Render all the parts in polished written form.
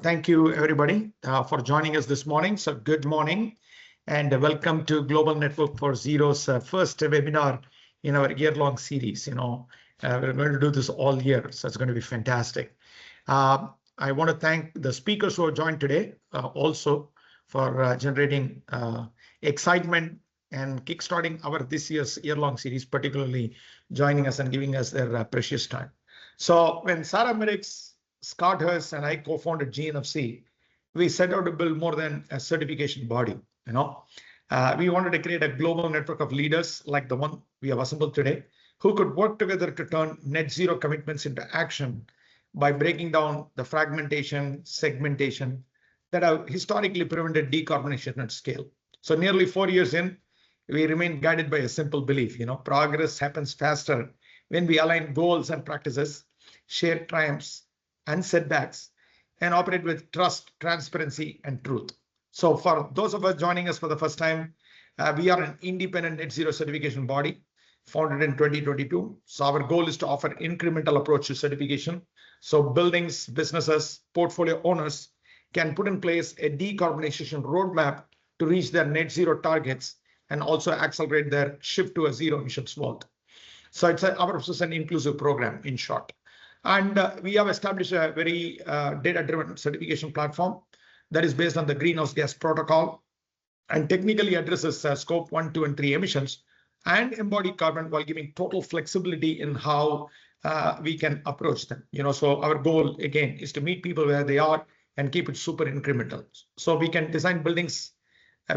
Thank you, everybody, for joining us this morning. So good morning and welcome to Global Network for Zero's first webinar in our year-long series. We're going to do this all year, so it's going to be fantastic. I want to thank the speakers who have joined today also for generating excitement and kickstarting our this year's year-long series, particularly joining us and giving us their precious time. So when Sarah Merrick's Scott Hurst and I co-founded GNFZ, we set out to build more than a certification body. We wanted to create a global network of leaders like the one we have assembled today, who could work together to turn net zero commitments into action by breaking down the fragmentation, segmentation that have historically prevented decarbonization at scale. So nearly 4 years in, we remain guided by a simple belief. Progress happens faster when we align goals and practices, share triumphs and setbacks, and operate with trust, transparency, and truth. So for those of us joining us for the first time, we are an independent net zero certification body founded in 2022. So our goal is to offer incremental approach to certification. So buildings, businesses, portfolio owners can put in place a decarbonization roadmap to reach their net zero targets and also accelerate their shift to a zero emissions world. So ours is an inclusive program in short. And we have established a very data-driven certification platform that is based on the greenhouse gas protocol and technically addresses scope 1, 2, and 3 emissions and embodied carbon while giving total flexibility in how we can approach them. So our goal, again, is to meet people where they are and keep it super incremental. So we can design buildings.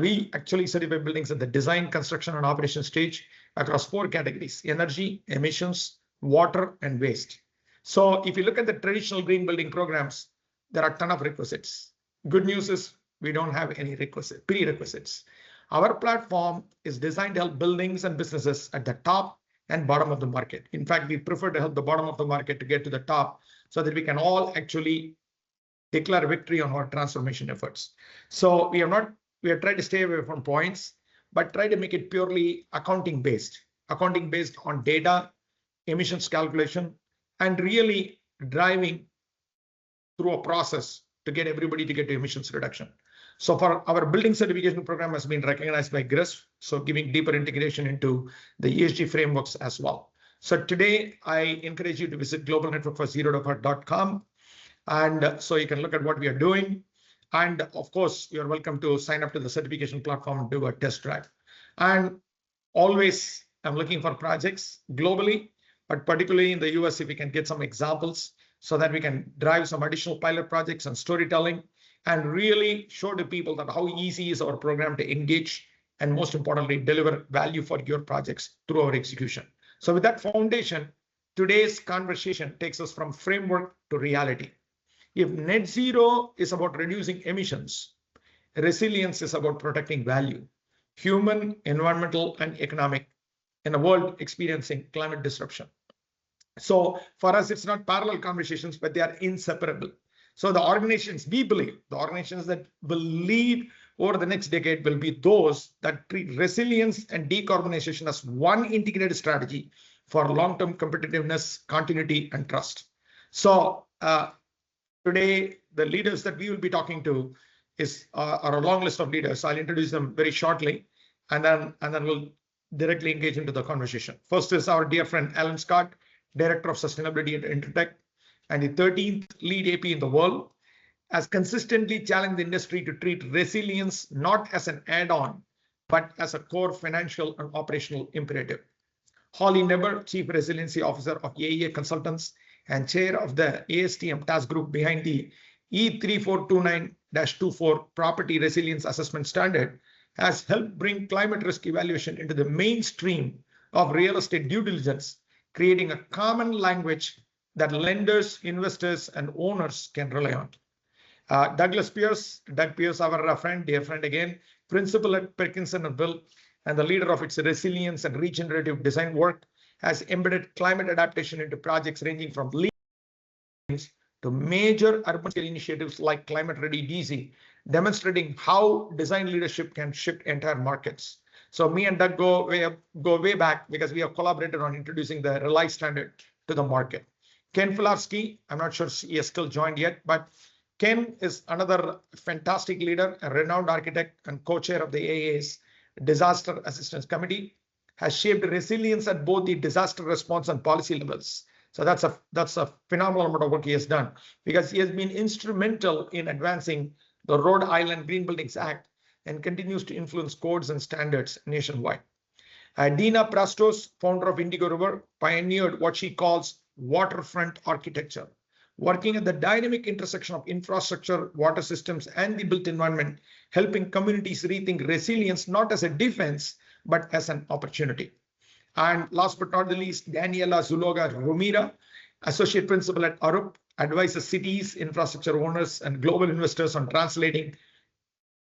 We actually certify buildings at the design, construction, and operation stage across 4 categories: energy, emissions, water, and waste. So if you look at the traditional green building programs, there are a ton of requisites. Good news is we don't have any prerequisites. Our platform is designed to help buildings and businesses at the top and bottom of the market. In fact, we prefer to help the bottom of the market to get to the top so that we can all actually declare victory on our transformation efforts. So we have tried to stay away from points, but try to make it purely accounting based on data, emissions calculation, and really driving through a process to get everybody to get to emissions reduction. So for our building certification program has been recognized by GRIS, so giving deeper integration into the ESG frameworks as well. So today, I encourage you to visit globalnetworkforzero.com, and so you can look at what we are doing. And of course, you're welcome to sign up to the certification platform and do a test drive. And always, I'm looking for projects globally, but particularly in the US, if we can get some examples so that we can drive some additional pilot projects and storytelling and really show to people that how easy is our program to engage and most importantly, deliver value for your projects through our execution. So with that foundation, today's conversation takes us from framework to reality. If net zero is about reducing emissions, resilience is about protecting value, human, environmental, and economic, in a world experiencing climate disruption. So for us, it's not parallel conversations, but they are inseparable. So the organizations, we believe, the organizations that will lead over the next decade will be those that treat resilience and decarbonization as one integrated strategy for long-term competitiveness, continuity, and trust. So today, the leaders that we will be talking to are a long list of leaders. I'll introduce them very shortly, and then we'll directly engage into the conversation. First is our dear friend, Alan Scott, Director of Sustainability at Intertech, and the 13th lead AP in the world, has consistently challenged the industry to treat resilience not as an add-on, but as a core financial and operational imperative. Holly Neber, Chief Resiliency Officer of AEA Consultants and Chair of the ASTM Task Group behind the E3429-24 Property Resilience Assessment Standard, has helped bring climate risk evaluation into the mainstream of real estate due diligence, creating a common language that lenders, investors, and owners can rely on. Douglas Pierce, Doug Pierce, our friend, dear friend again, principal at Perkinson and Will, and the leader of its resilience and regenerative design work, has embedded climate adaptation into projects ranging from to major urban scale initiatives like Climate Ready DC, demonstrating how design leadership can shift entire markets. So me and Doug go way back because we have collaborated on introducing the Rely standard to the market. Ken Filarski, I'm not sure he has still joined yet, but Ken is another fantastic leader, a renowned architect and co-chair of the AA's Disaster Assistance Committee, has shaped resilience at both the disaster response and policy levels. So that's a phenomenal amount of work he has done, because he has been instrumental in advancing the Rhode Island Green Buildings Act and continues to influence codes and standards nationwide. Dina Prastos, founder of Indigo River, pioneered what she calls waterfront architecture, working at the dynamic intersection of infrastructure, water systems, and the built environment, helping communities rethink resilience not as a defense, but as an opportunity. And last but not the least, Daniela Zuloga Romira, associate principal at Arup, advises cities, infrastructure owners, and global investors on translating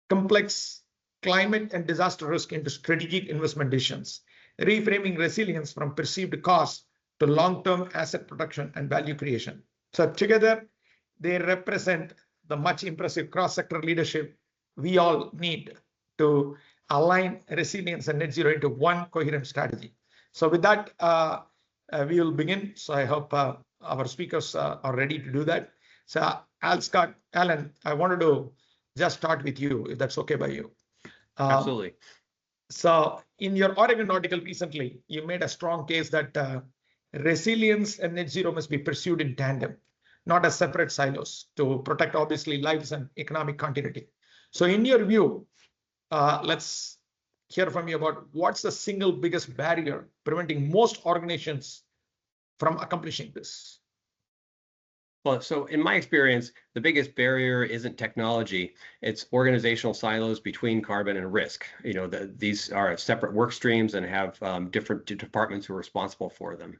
complex climate and disaster risk into strategic investment decisions, reframing resilience from perceived cost to long-term asset protection and value creation. So together, they represent the much impressive cross-sector leadership we all need to align resilience and net zero into one coherent strategy. So with that, we will begin. So I hope our speakers are ready to do that. So Alan, I wanted to just start with you, if that's okay by you. Absolutely. So in your Oregon article recently, you made a strong case that resilience and net zero must be pursued in tandem, not as separate silos, to protect obviously lives and economic continuity. So in your view, let's hear from you about what's the single biggest barrier preventing most organizations from accomplishing this? Well, so in my experience, the biggest barrier isn't technology, it's organizational silos between carbon and risk. You know, these are separate work streams and have different departments who are responsible for them.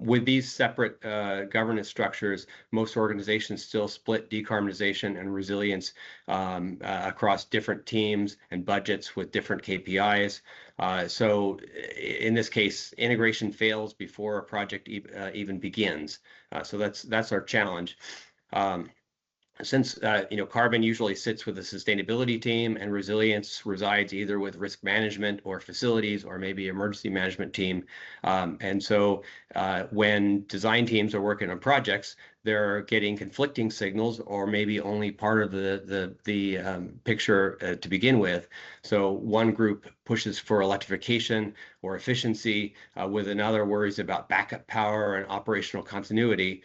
With these separate governance structures, most organizations still split decarbonization and resilience across different teams and budgets with different KPIs. So in this case, integration fails before a project even begins. So that's our challenge. Since carbon usually sits with the sustainability team and resilience resides either with risk management or facilities or maybe emergency management team. And so when design teams are working on projects, they're getting conflicting signals or maybe only part of the picture to begin with. So one group pushes for electrification or efficiency, with another worries about backup power and operational continuity.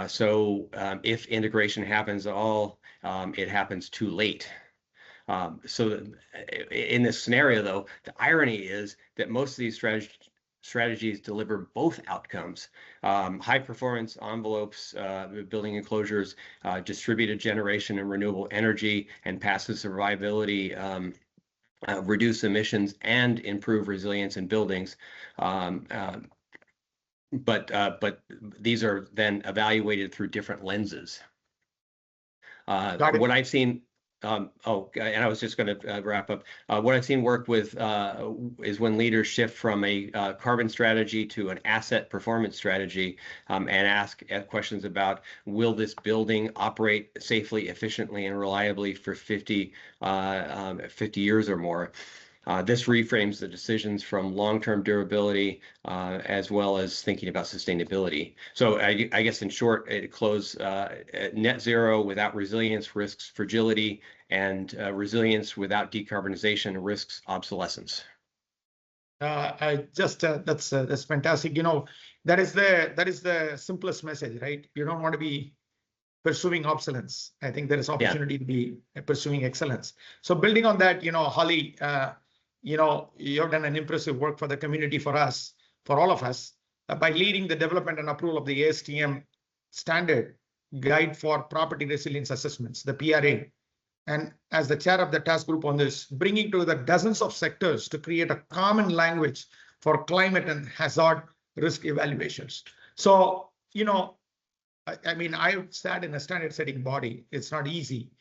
So if integration happens at all, it happens too late. So in this scenario, though, the irony is that most of these strategies deliver both outcomes: high performance envelopes, building enclosures, distributed generation and renewable energy, and passive survivability, reduce emissions and improve resilience in buildings. But these are then evaluated through different lenses. What I've seen, and I was just going to wrap up. What I've seen work with is when leaders shift from a carbon strategy to an asset performance strategy, and ask questions about, will this building operate safely, efficiently, and reliably for 50 years or more? This reframes the decisions from long-term durability as well as thinking about sustainability. So I guess in short, it closes net zero without resilience risks fragility, and resilience without decarbonization risks obsolescence. That's fantastic. You know, that is the simplest message, right? You don't want to be pursuing obsolescence. I think there is opportunity to be pursuing excellence. So building on that, Holly, you have done an impressive work for the community, for us, for all of us, by leading the development and approval of the ASTM standard guide for property resilience assessments, the PRA. And as the chair of the task group on this, bringing together dozens of sectors to create a common language for climate and hazard risk evaluations. So, I mean, I sat in a standard setting body. It's not easy.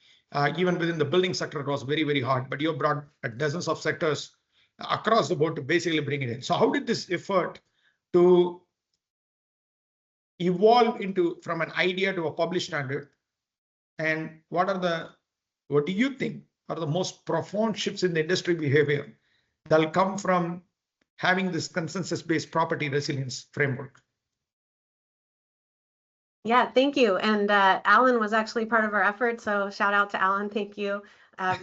Even within the building sector, it was very, very hard. But you brought dozens of sectors across the board to basically bring it in. So how did this effort to evolve from an idea to a published standard? And what do you think are the most profound shifts in the industry behavior that'll come from having this consensus-based property resilience framework? Yeah, thank you. And Alan was actually part of our effort, so shout out to Alan. Thank you.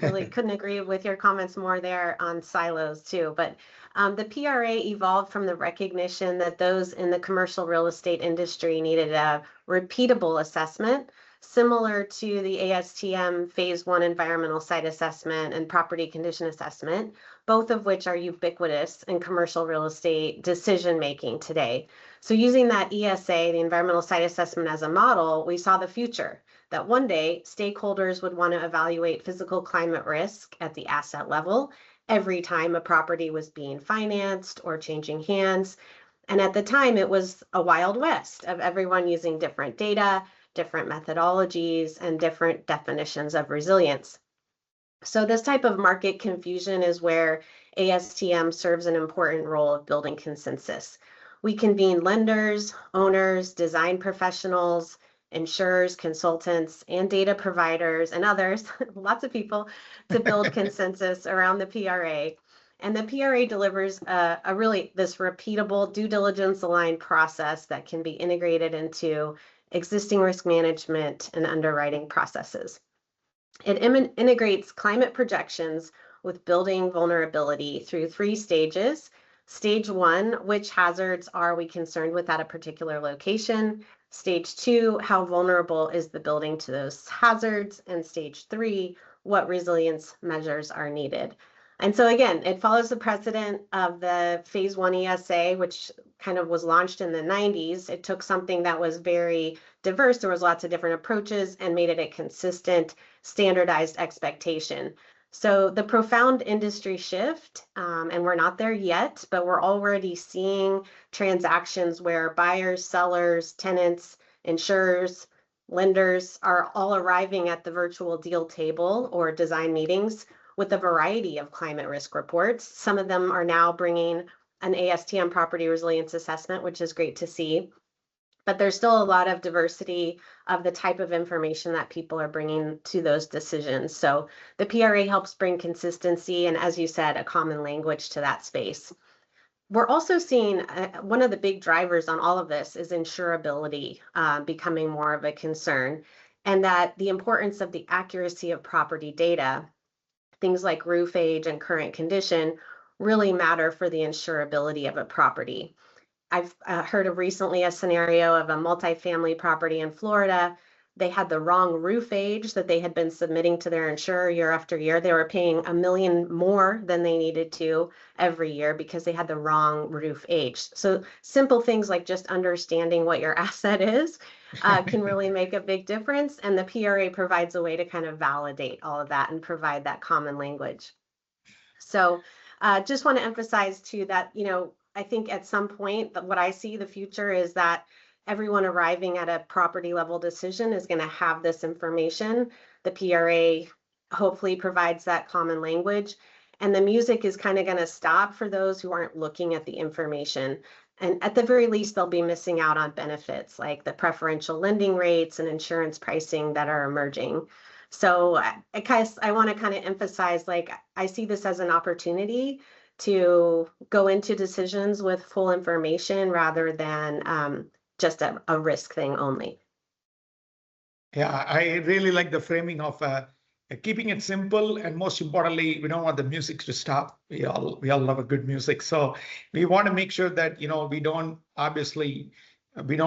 Really couldn't agree with your comments more there on silos too. But the PRA evolved from the recognition that those in the commercial real estate industry needed a repeatable assessment, similar to the ASTM Phase 1 environmental site assessment and property condition assessment, both of which are ubiquitous in commercial real estate decision making today. So using that ESA, the environmental site assessment, as a model, we saw the future, that one day stakeholders would want to evaluate physical climate risk at the asset level every time a property was being financed or changing hands. And at the time, it was a wild west of everyone using different data, different methodologies, and different definitions of resilience. So this type of market confusion is where ASTM serves an important role of building consensus. We convene lenders, owners, design professionals, insurers, consultants, and data providers, and others, lots of people, to build consensus around the PRA. And the PRA delivers a really this repeatable due diligence aligned process that can be integrated into existing risk management and underwriting processes. It integrates climate projections with building vulnerability through 3 stages. Stage 1, which hazards are we concerned with at a particular location? Stage 2, how vulnerable is the building to those hazards? And stage 3, what resilience measures are needed? And so again, it follows the precedent of the Phase 1 ESA, which kind of was launched in the 90s. It took something that was very diverse, there was lots of different approaches, and made it a consistent, standardized expectation. So the profound industry shift, and we're not there yet, but we're already seeing transactions where buyers, sellers, tenants, insurers, lenders are all arriving at the virtual deal table or design meetings with a variety of climate risk reports. Some of them are now bringing an ASTM property resilience assessment, which is great to see. But there's still a lot of diversity of the type of information that people are bringing to those decisions. So the PRA helps bring consistency and, as you said, a common language to that space. We're also seeing one of the big drivers on all of this is insurability becoming more of a concern, and that the importance of the accuracy of property data, things like roof age and current condition, really matter for the insurability of a property. I've heard of recently a scenario of a multifamily property in Florida. They had the wrong roof age that they had been submitting to their insurer year after year. They were paying $1 million more than they needed to every year because they had the wrong roof age. So simple things like just understanding what your asset is can really make a big difference. And the PRA provides a way to kind of validate all of that and provide that common language. So just want to emphasize too that, I think at some point that what I see the future is that everyone arriving at a property level decision is going to have this information. The PRA hopefully provides that common language, and the music is kind of going to stop for those who aren't looking at the information. And at the very least, they'll be missing out on benefits like the preferential lending rates and insurance pricing that are emerging. So I want to kind of emphasize, like, I see this as an opportunity to go into decisions with full information rather than just a risk thing only. Yeah, I really like the framing of keeping it simple, and most importantly, we don't want the music to stop. We all love a good music, so we want to make sure that we don't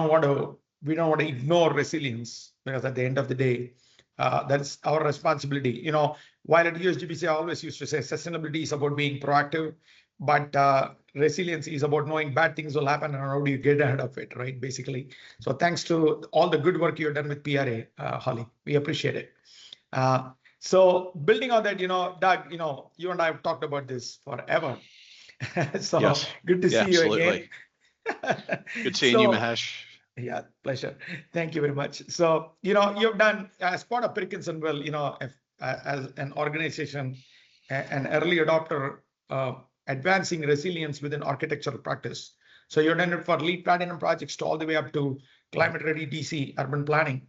want to ignore resilience, because at the end of the day, that's our responsibility. While at USGBC I always used to say sustainability is about being proactive, but resilience is about knowing bad things will happen and how do you get ahead of it, right? Basically. So thanks to all the good work you've done with PRA, Holly, we appreciate it. So building on that, Doug, you and I have talked about this forever. So yes. Good to see you again. Good seeing you, Mahesh. Yeah, pleasure. Thank you very much. So, you've done, as part of Perkinsonville, as an organization, an early adopter, advancing resilience within architectural practice. So you've done it for LEED Platinum projects to all the way up to climate ready DC urban planning,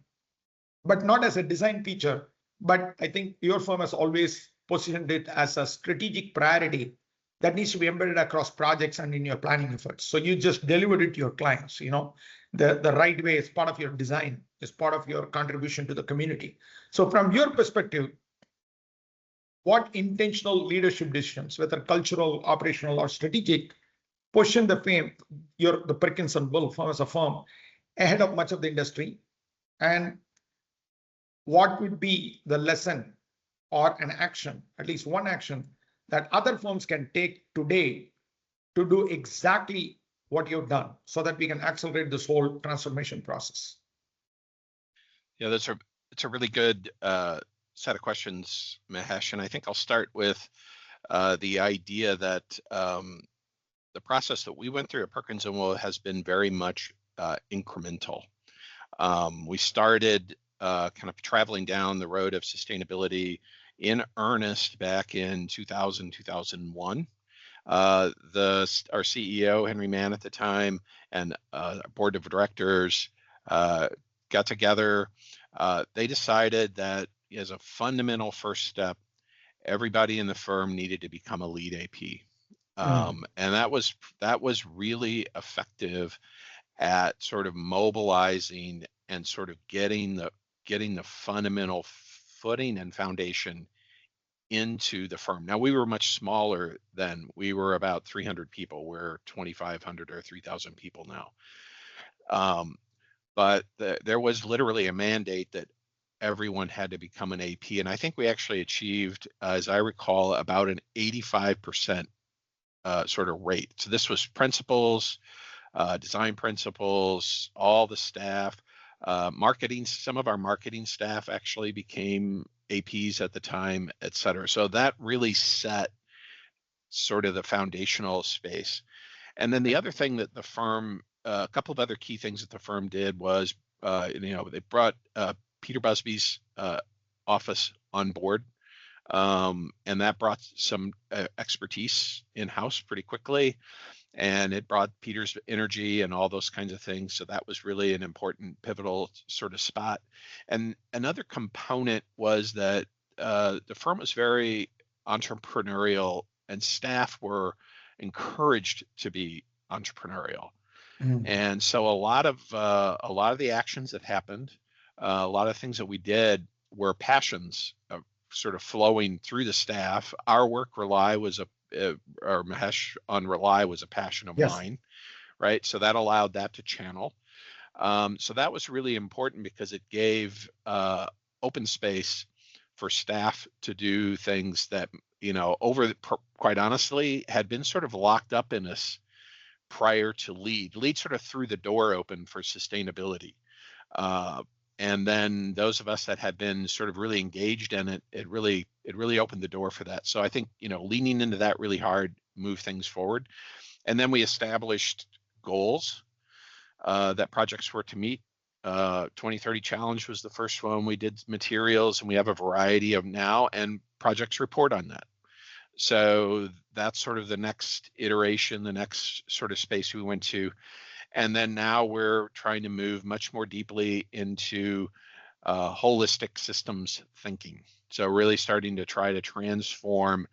but not as a design feature. But I think your firm has always positioned it as a strategic priority that needs to be embedded across projects and in your planning efforts. So you just delivered it to your clients. the right way as part of your design, as part of your contribution to the community. So from your perspective, what intentional leadership decisions, whether cultural, operational, or strategic, position the Perkins and Will firm as a firm ahead of much of the industry? And what would be the lesson or an action, at least one action, that other firms can take today to do exactly what you've done so that we can accelerate this whole transformation process? Yeah, it's a really good set of questions, Mahesh, and I think I'll start with the idea that the process that we went through at Perkins and Will has been very much incremental. We started kind of traveling down the road of sustainability in earnest back in 2000, 2001. Our CEO, Henry Mann at the time, and our board of directors got together. They decided that as a fundamental first step, everybody in the firm needed to become a lead AP. And that was really effective at sort of mobilizing and sort of getting the fundamental footing and foundation into the firm. Now, we were much smaller then. We were about 300 people. We're 2,500 or 3,000 people now. But there was literally a mandate that everyone had to become an AP. And I think we actually achieved, as I recall, about an 85% sort of rate. So this was principals, design principals, all the staff, marketing. Some of our marketing staff actually became APs at the time, et cetera. So that really set sort of the foundational space. And then the other thing that the firm, a couple of other key things that the firm did was, they brought Peter Busby's office on board. And that brought some expertise in-house pretty quickly. And it brought Peter's energy and all those kinds of things. So that was really an important pivotal sort of spot. And another component was that the firm was very entrepreneurial and staff were encouraged to be entrepreneurial. And so a lot of the actions that happened, a lot of things that we did were passions sort of flowing through the staff. Our work or Mahesh on Rely was a passion of mine, right? So that allowed that to channel. So that was really important because it gave open space for staff to do things that, quite honestly, had been sort of locked up in us prior to LEAD. LEAD sort of threw the door open for sustainability. And then those of us that had been sort of really engaged in it, it really opened the door for that. So I think, leaning into that really hard moved things forward. And then we established goals that projects were to meet. 2030 Challenge was the first one. We did materials, and we have a variety of now, and projects report on that. So that's sort of the next iteration, the next sort of space we went to. And then now we're trying to move much more deeply into holistic systems thinking. So really starting to try to transform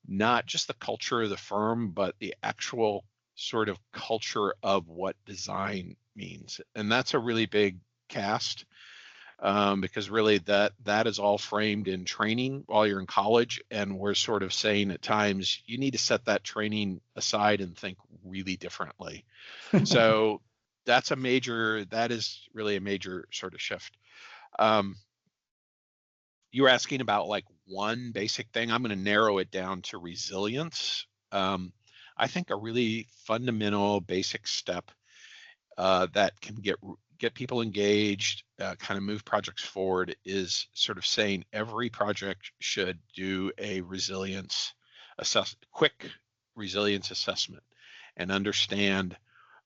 not just the culture of the firm, but the actual sort of culture of what design means. And that's a really big cast because really that is all framed in training while you're in college. And we're sort of saying at times, you need to set that training aside and think really differently. So that is really a major sort of shift. You were asking about like one basic thing. I'm going to narrow it down to resilience. I think a really fundamental basic step that can get people engaged, kind of move projects forward is sort of saying every project should do a quick resilience assessment and understand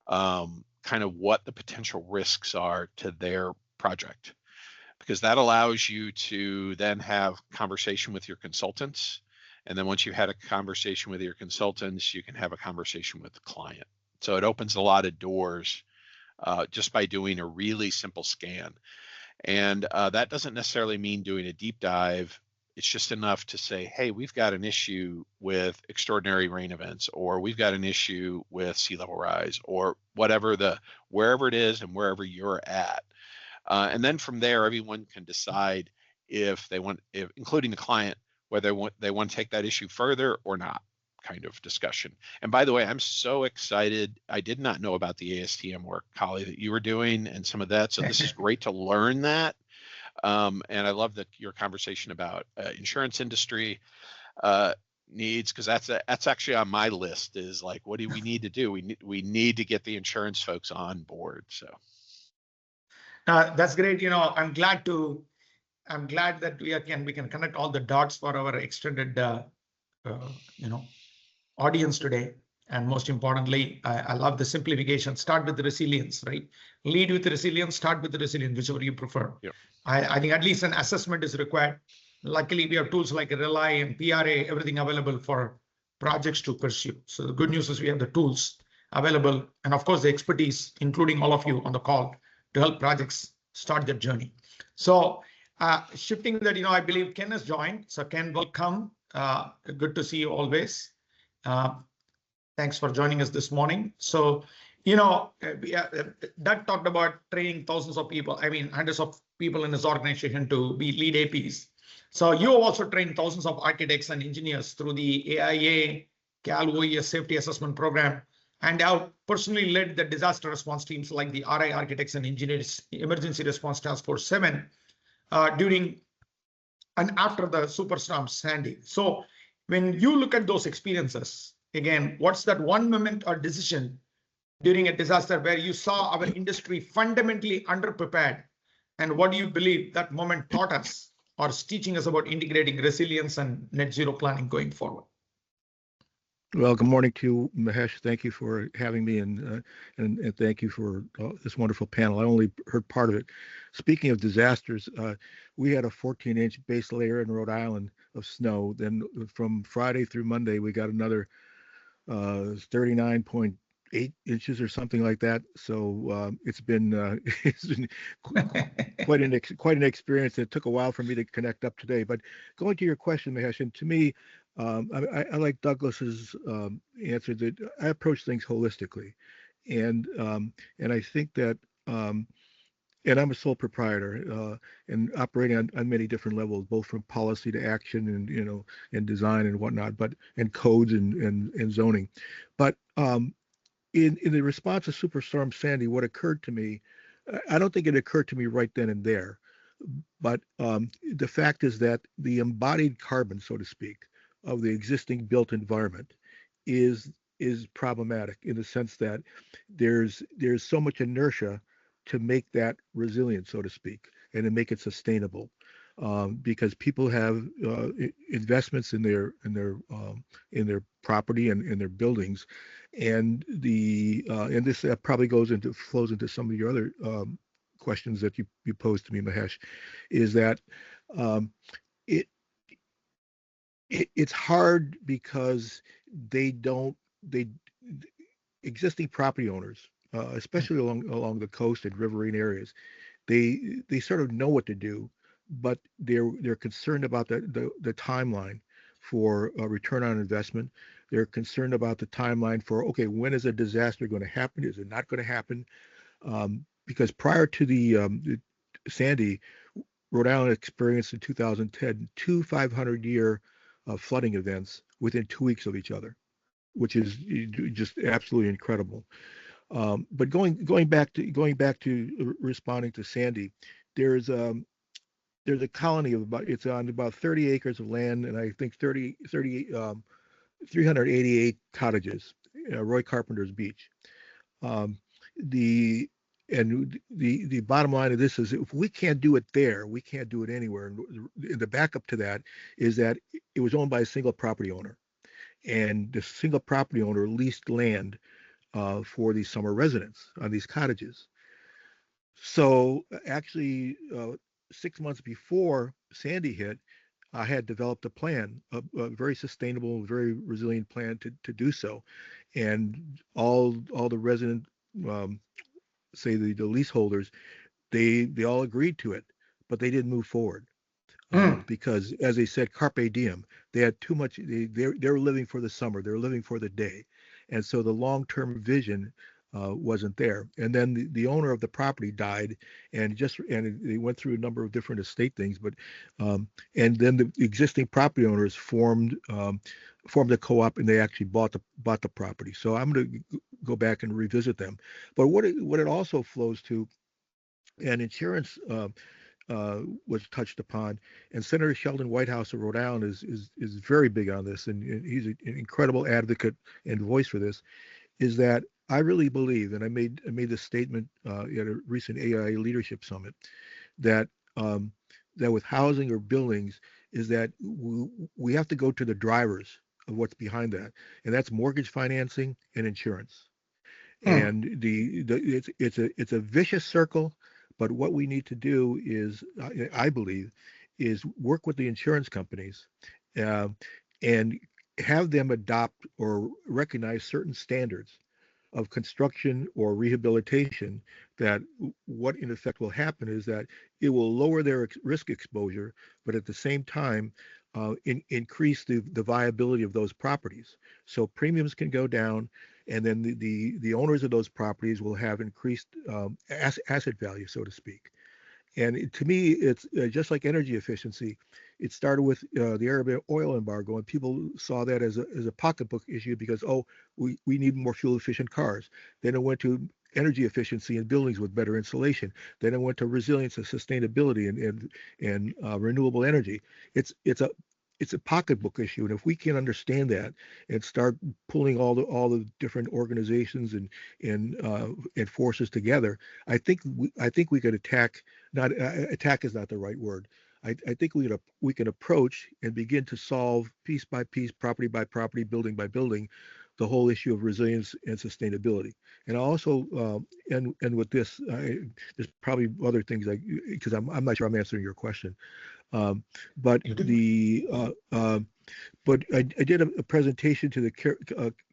kind of what the potential risks are to their project, because that allows you to then have conversation with your consultants. And then once you've had a conversation with your consultants, you can have a conversation with the client. So it opens a lot of doors just by doing a really simple scan. And that doesn't necessarily mean doing a deep dive. it's just enough to say, hey, we've got an issue with extraordinary rain events, or we've got an issue with sea level rise, or wherever it is and wherever you're at. And then from there, everyone can decide if they want, including the client, whether they want to take that issue further or not, kind of discussion. And by the way, I'm so excited. I did not know about the ASTM work, Holly, that you were doing and some of that. So this is great to learn that. And I love your conversation about insurance industry needs, because that's actually on my list, is like, what do we need to do? We need to get the insurance folks on board. So that's great. I'm glad that we can connect all the dots for our extended audience today. And most importantly, I love the simplification. Start with the resilience, right? Lead with the resilience, start with the resilience, whichever you prefer. Yep. I think at least an assessment is required. Luckily, we have tools like Rely and PRA, everything available for projects to pursue. So the good news is we have the tools available, and of course the expertise, including all of you on the call, to help projects start their journey. So shifting that, I believe Ken has joined. So Ken, welcome. Good to see you always. Thanks for joining us this morning. So, Doug talked about training thousands of people. I mean, hundreds of people in his organization to be lead APs. So you have also trained thousands of architects and engineers through the AIA Cal OES Safety Assessment Program, and have personally led the disaster response teams like the RI Architects and Engineers Emergency Response Task Force 7 during and after the Superstorm Sandy. So when you look at those experiences, again, what's that one moment or decision during a disaster where you saw our industry fundamentally underprepared? And what do you believe that moment taught us or is teaching us about integrating resilience and net zero planning going forward? Well, good morning to you, Mahesh. Thank you for having me, and thank you for this wonderful panel. I only heard part of it. Speaking of disasters, we had a 14-inch base layer in Rhode Island of snow. Then from Friday through Monday, we got another 39.8 inches or something like that. So it's been quite an experience. It took a while for me to connect up today. But going to your question, Mahesh, and to me, I like Douglas's answer that I approach things holistically, and I think that, and I'm a sole proprietor and operating on many different levels, both from policy to action and and design and whatnot, and codes and zoning. But in the response to Superstorm Sandy, what occurred to me, I don't think it occurred to me right then and there, but the fact is that the embodied carbon, so to speak, of the existing built environment is problematic in the sense that there's so much inertia to make that resilient, so to speak, and to make it sustainable, because people have investments in their property and in their buildings, and this probably flows into some of your other questions that you posed to me, Mahesh, is that it's hard because existing property owners, especially along the coast and riverine areas, they sort of know what to do, but they're concerned about the timeline for a return on investment. They're concerned about the timeline for, okay, when is a disaster going to happen? Is it not going to happen? Because prior to the Sandy, Rhode Island experienced in 2010 two 500-year flooding events within 2 weeks of each other, which is just absolutely incredible. But going back to responding to Sandy, there's a colony of it's on about 30 acres of land, and I think 388 cottages, Roy Carpenter's Beach. The bottom line of this is, if we can't do it there, we can't do it anywhere. And the backup to that is that it was owned by a single property owner, and the single property owner leased land for these summer residents on these cottages. So actually, 6 months before Sandy hit, I had developed a plan, a very sustainable, very resilient plan to do so, and all the resident, say the leaseholders, they all agreed to it, but they didn't move forward. because, as they said, carpe diem. They had too much. They're living for the summer. They're living for the day, and so the long-term vision wasn't there. And then the owner of the property died, and they went through a number of different estate things. But and then the existing property owners formed a co-op, and they actually bought the property. So I'm going to go back and revisit them. But what it also flows to, and insurance was touched upon, and Senator Sheldon Whitehouse of Rhode Island is very big on this, and he's an incredible advocate and voice for this. Is that I really believe, and I made this statement at a recent AIA Leadership Summit, that that with housing or buildings, is that we have to go to the drivers of what's behind that, and that's mortgage financing and insurance. And it's a vicious circle. But what we need to do is, I believe, is work with the insurance companies and have them adopt or recognize certain standards of construction or rehabilitation, that what in effect will happen is that it will lower their risk exposure, but at the same time increase the viability of those properties. So premiums can go down, and then the owners of those properties will have increased asset value, so to speak. And to me, it's just like energy efficiency. It started with the Arab oil embargo, and people saw that as a pocketbook issue because, we need more fuel efficient cars. Then it went to energy efficiency in buildings with better insulation. Then it went to resilience and sustainability and renewable energy. It's a pocketbook issue, and if we can understand that and start pulling all the different organizations and forces together, I think we could attack. Not attack is not the right word. I think we can approach and begin to solve piece by piece, property by property, building by building, the whole issue of resilience and sustainability. And also, and with this, there's probably other things because I'm not sure I'm answering your question. But I did a presentation to the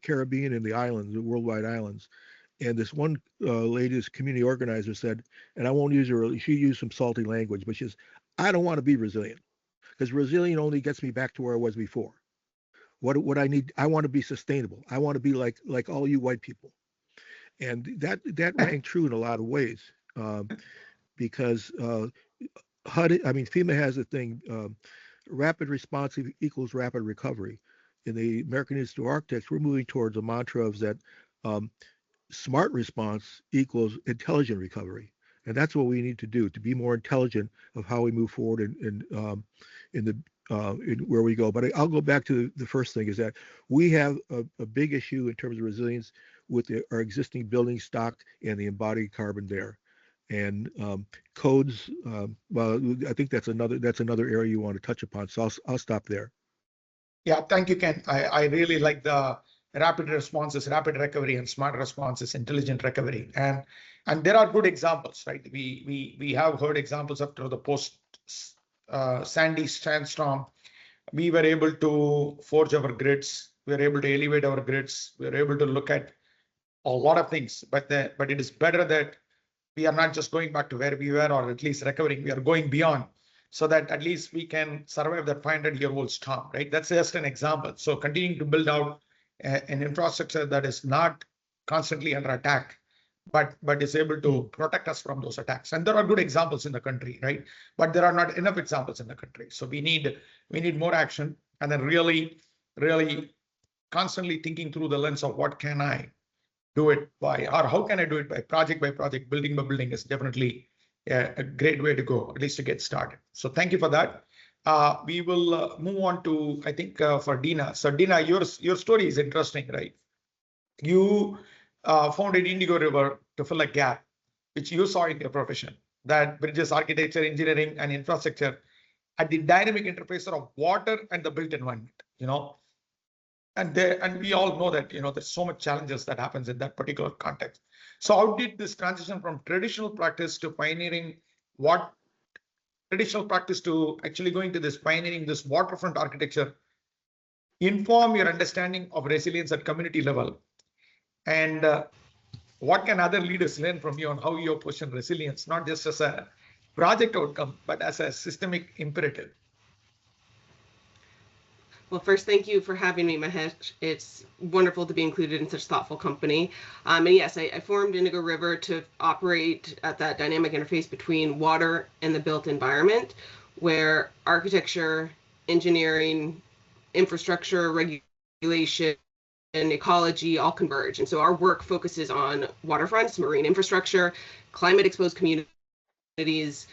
Caribbean and the islands, the worldwide islands, and this one lady, this community organizer, said, and I won't use her. She used some salty language, but she says, "I don't want to be resilient because resilient only gets me back to where I was before. What I need, I want to be sustainable. I want to be like all you white people," and that rang true in a lot of ways because. FEMA has a thing, rapid response equals rapid recovery. In the American Institute of Architects, we're moving towards a mantra of that smart response equals intelligent recovery. And that's what we need to do, to be more intelligent of how we move forward in where we go. But I'll go back to the first thing, is that we have a big issue in terms of resilience with our existing building stock and the embodied carbon there. And codes, well, I think that's another area you want to touch upon. So I'll stop there. Yeah, thank you, Ken. I really like the rapid responses, rapid recovery, and smart responses, intelligent recovery. And there are good examples, right? We have heard examples after the post Sandy sandstorm. We were able to forge our grids. We were able to elevate our grids. We were able to look at a lot of things. But it is better that we are not just going back to where we were, or at least recovering. We are going beyond, so that at least we can survive that 500-year-old storm, right? That's just an example. So continuing to build out an infrastructure that is not constantly under attack, but is able to protect us from those attacks. And there are good examples in the country, right? But there are not enough examples in the country. So we need more action, and then really constantly thinking through the lens of what can I do it by, or how can I do it by project, building by building is definitely a great way to go, at least to get started. So thank you for that. We will move on to, I think, for Dina. So Dina, your story is interesting, right? You founded Indigo River to fill a gap, which you saw in your profession, that bridges architecture, engineering, and infrastructure at the dynamic interface of water and the built environment, And we all know that, there's so much challenges that happens in that particular context. So how did this transition from traditional practice to pioneering to actually going to this pioneering this waterfront architecture inform your understanding of resilience at community level? And what can other leaders learn from you on how you position resilience, not just as a project outcome, but as a systemic imperative? Well, first, thank you for having me, Mahesh. It's wonderful to be included in such thoughtful company. And yes, I formed Indigo River to operate at that dynamic interface between water and the built environment, where architecture, engineering, infrastructure, regulation, and ecology all converge. And so our work focuses on waterfronts, marine infrastructure, climate exposed communities,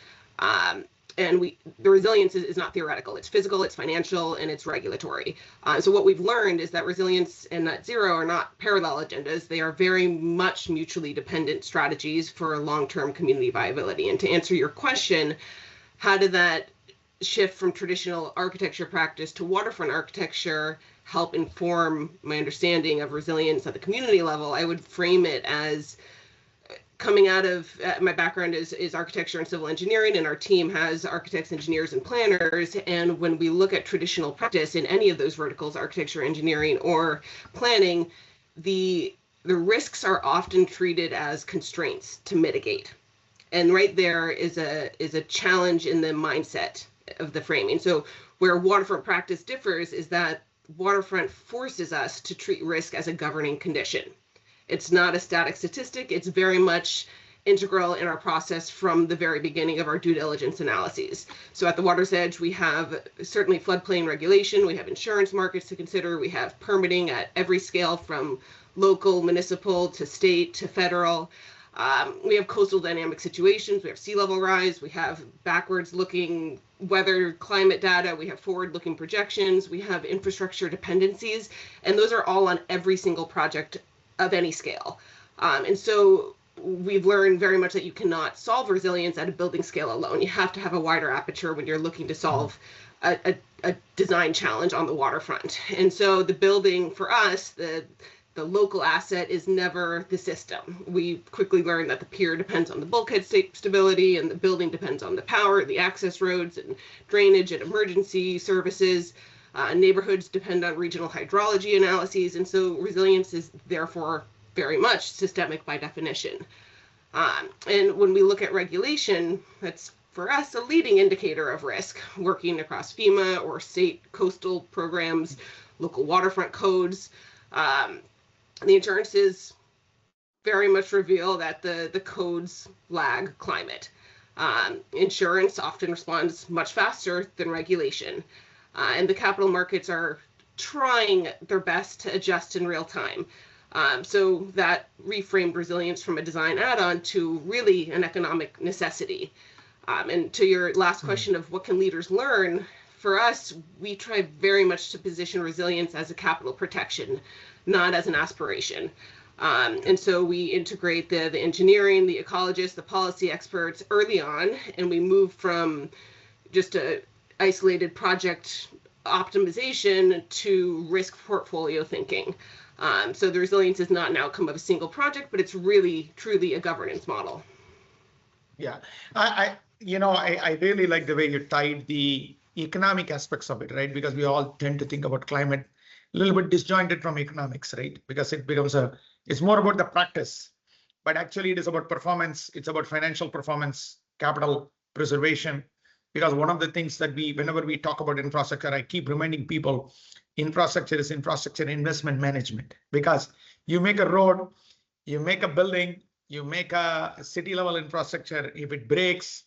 and the resilience is not theoretical. It's physical, it's financial, and it's regulatory. So what we've learned is that resilience and net zero are not parallel agendas. They are very much mutually dependent strategies for long-term community viability. And to answer your question, how did that shift from traditional architecture practice to waterfront architecture help inform my understanding of resilience at the community level? I would frame it as coming out of my background is architecture and civil engineering, and our team has architects, engineers, and planners. And when we look at traditional practice in any of those verticals, architecture, engineering, or planning, the risks are often treated as constraints to mitigate. And right there is a challenge in the mindset of the framing. So where waterfront practice differs is that waterfront forces us to treat risk as a governing condition. It's not a static statistic. It's very much integral in our process from the very beginning of our due diligence analyses. So at the water's edge, we have certainly floodplain regulation. We have insurance markets to consider. We have permitting at every scale from local, municipal, to state, to federal. We have coastal dynamic situations. We have sea level rise. We have backwards looking weather climate data. We have forward looking projections. We have infrastructure dependencies. And those are all on every single project of any scale. And so we've learned very much that you cannot solve resilience at a building scale alone. You have to have a wider aperture when you're looking to solve a design challenge on the waterfront. And so the building for us, the local asset is never the system. We quickly learned that the pier depends on the bulkhead stability, and the building depends on the power, the access roads, and drainage and emergency services. Neighborhoods depend on regional hydrology analyses, and so resilience is therefore very much systemic by definition. And when we look at regulation, that's for us a leading indicator of risk, working across FEMA or state coastal programs, local waterfront codes. The insurances very much reveal that the codes lag climate. Insurance often responds much faster than regulation. And the capital markets are trying their best to adjust in real time. So that reframed resilience from a design add-on to really an economic necessity. And to your last question of what can leaders learn, for us, we try very much to position resilience as a capital protection, not as an aspiration. And so we integrate the engineering, the ecologists, the policy experts early on, and we move from just a isolated project optimization to risk portfolio thinking. So the resilience is not an outcome of a single project, but it's really truly a governance model. Yeah, I really like the way you tied the economic aspects of it, right? Because we all tend to think about climate a little bit disjointed from economics, right? Because it becomes it's more about the practice, but actually it is about performance. It's about financial performance, capital preservation. Because one of the things that whenever we talk about infrastructure, I keep reminding people, infrastructure is infrastructure investment management. Because you make a road, you make a building, you make a city level infrastructure. If it breaks,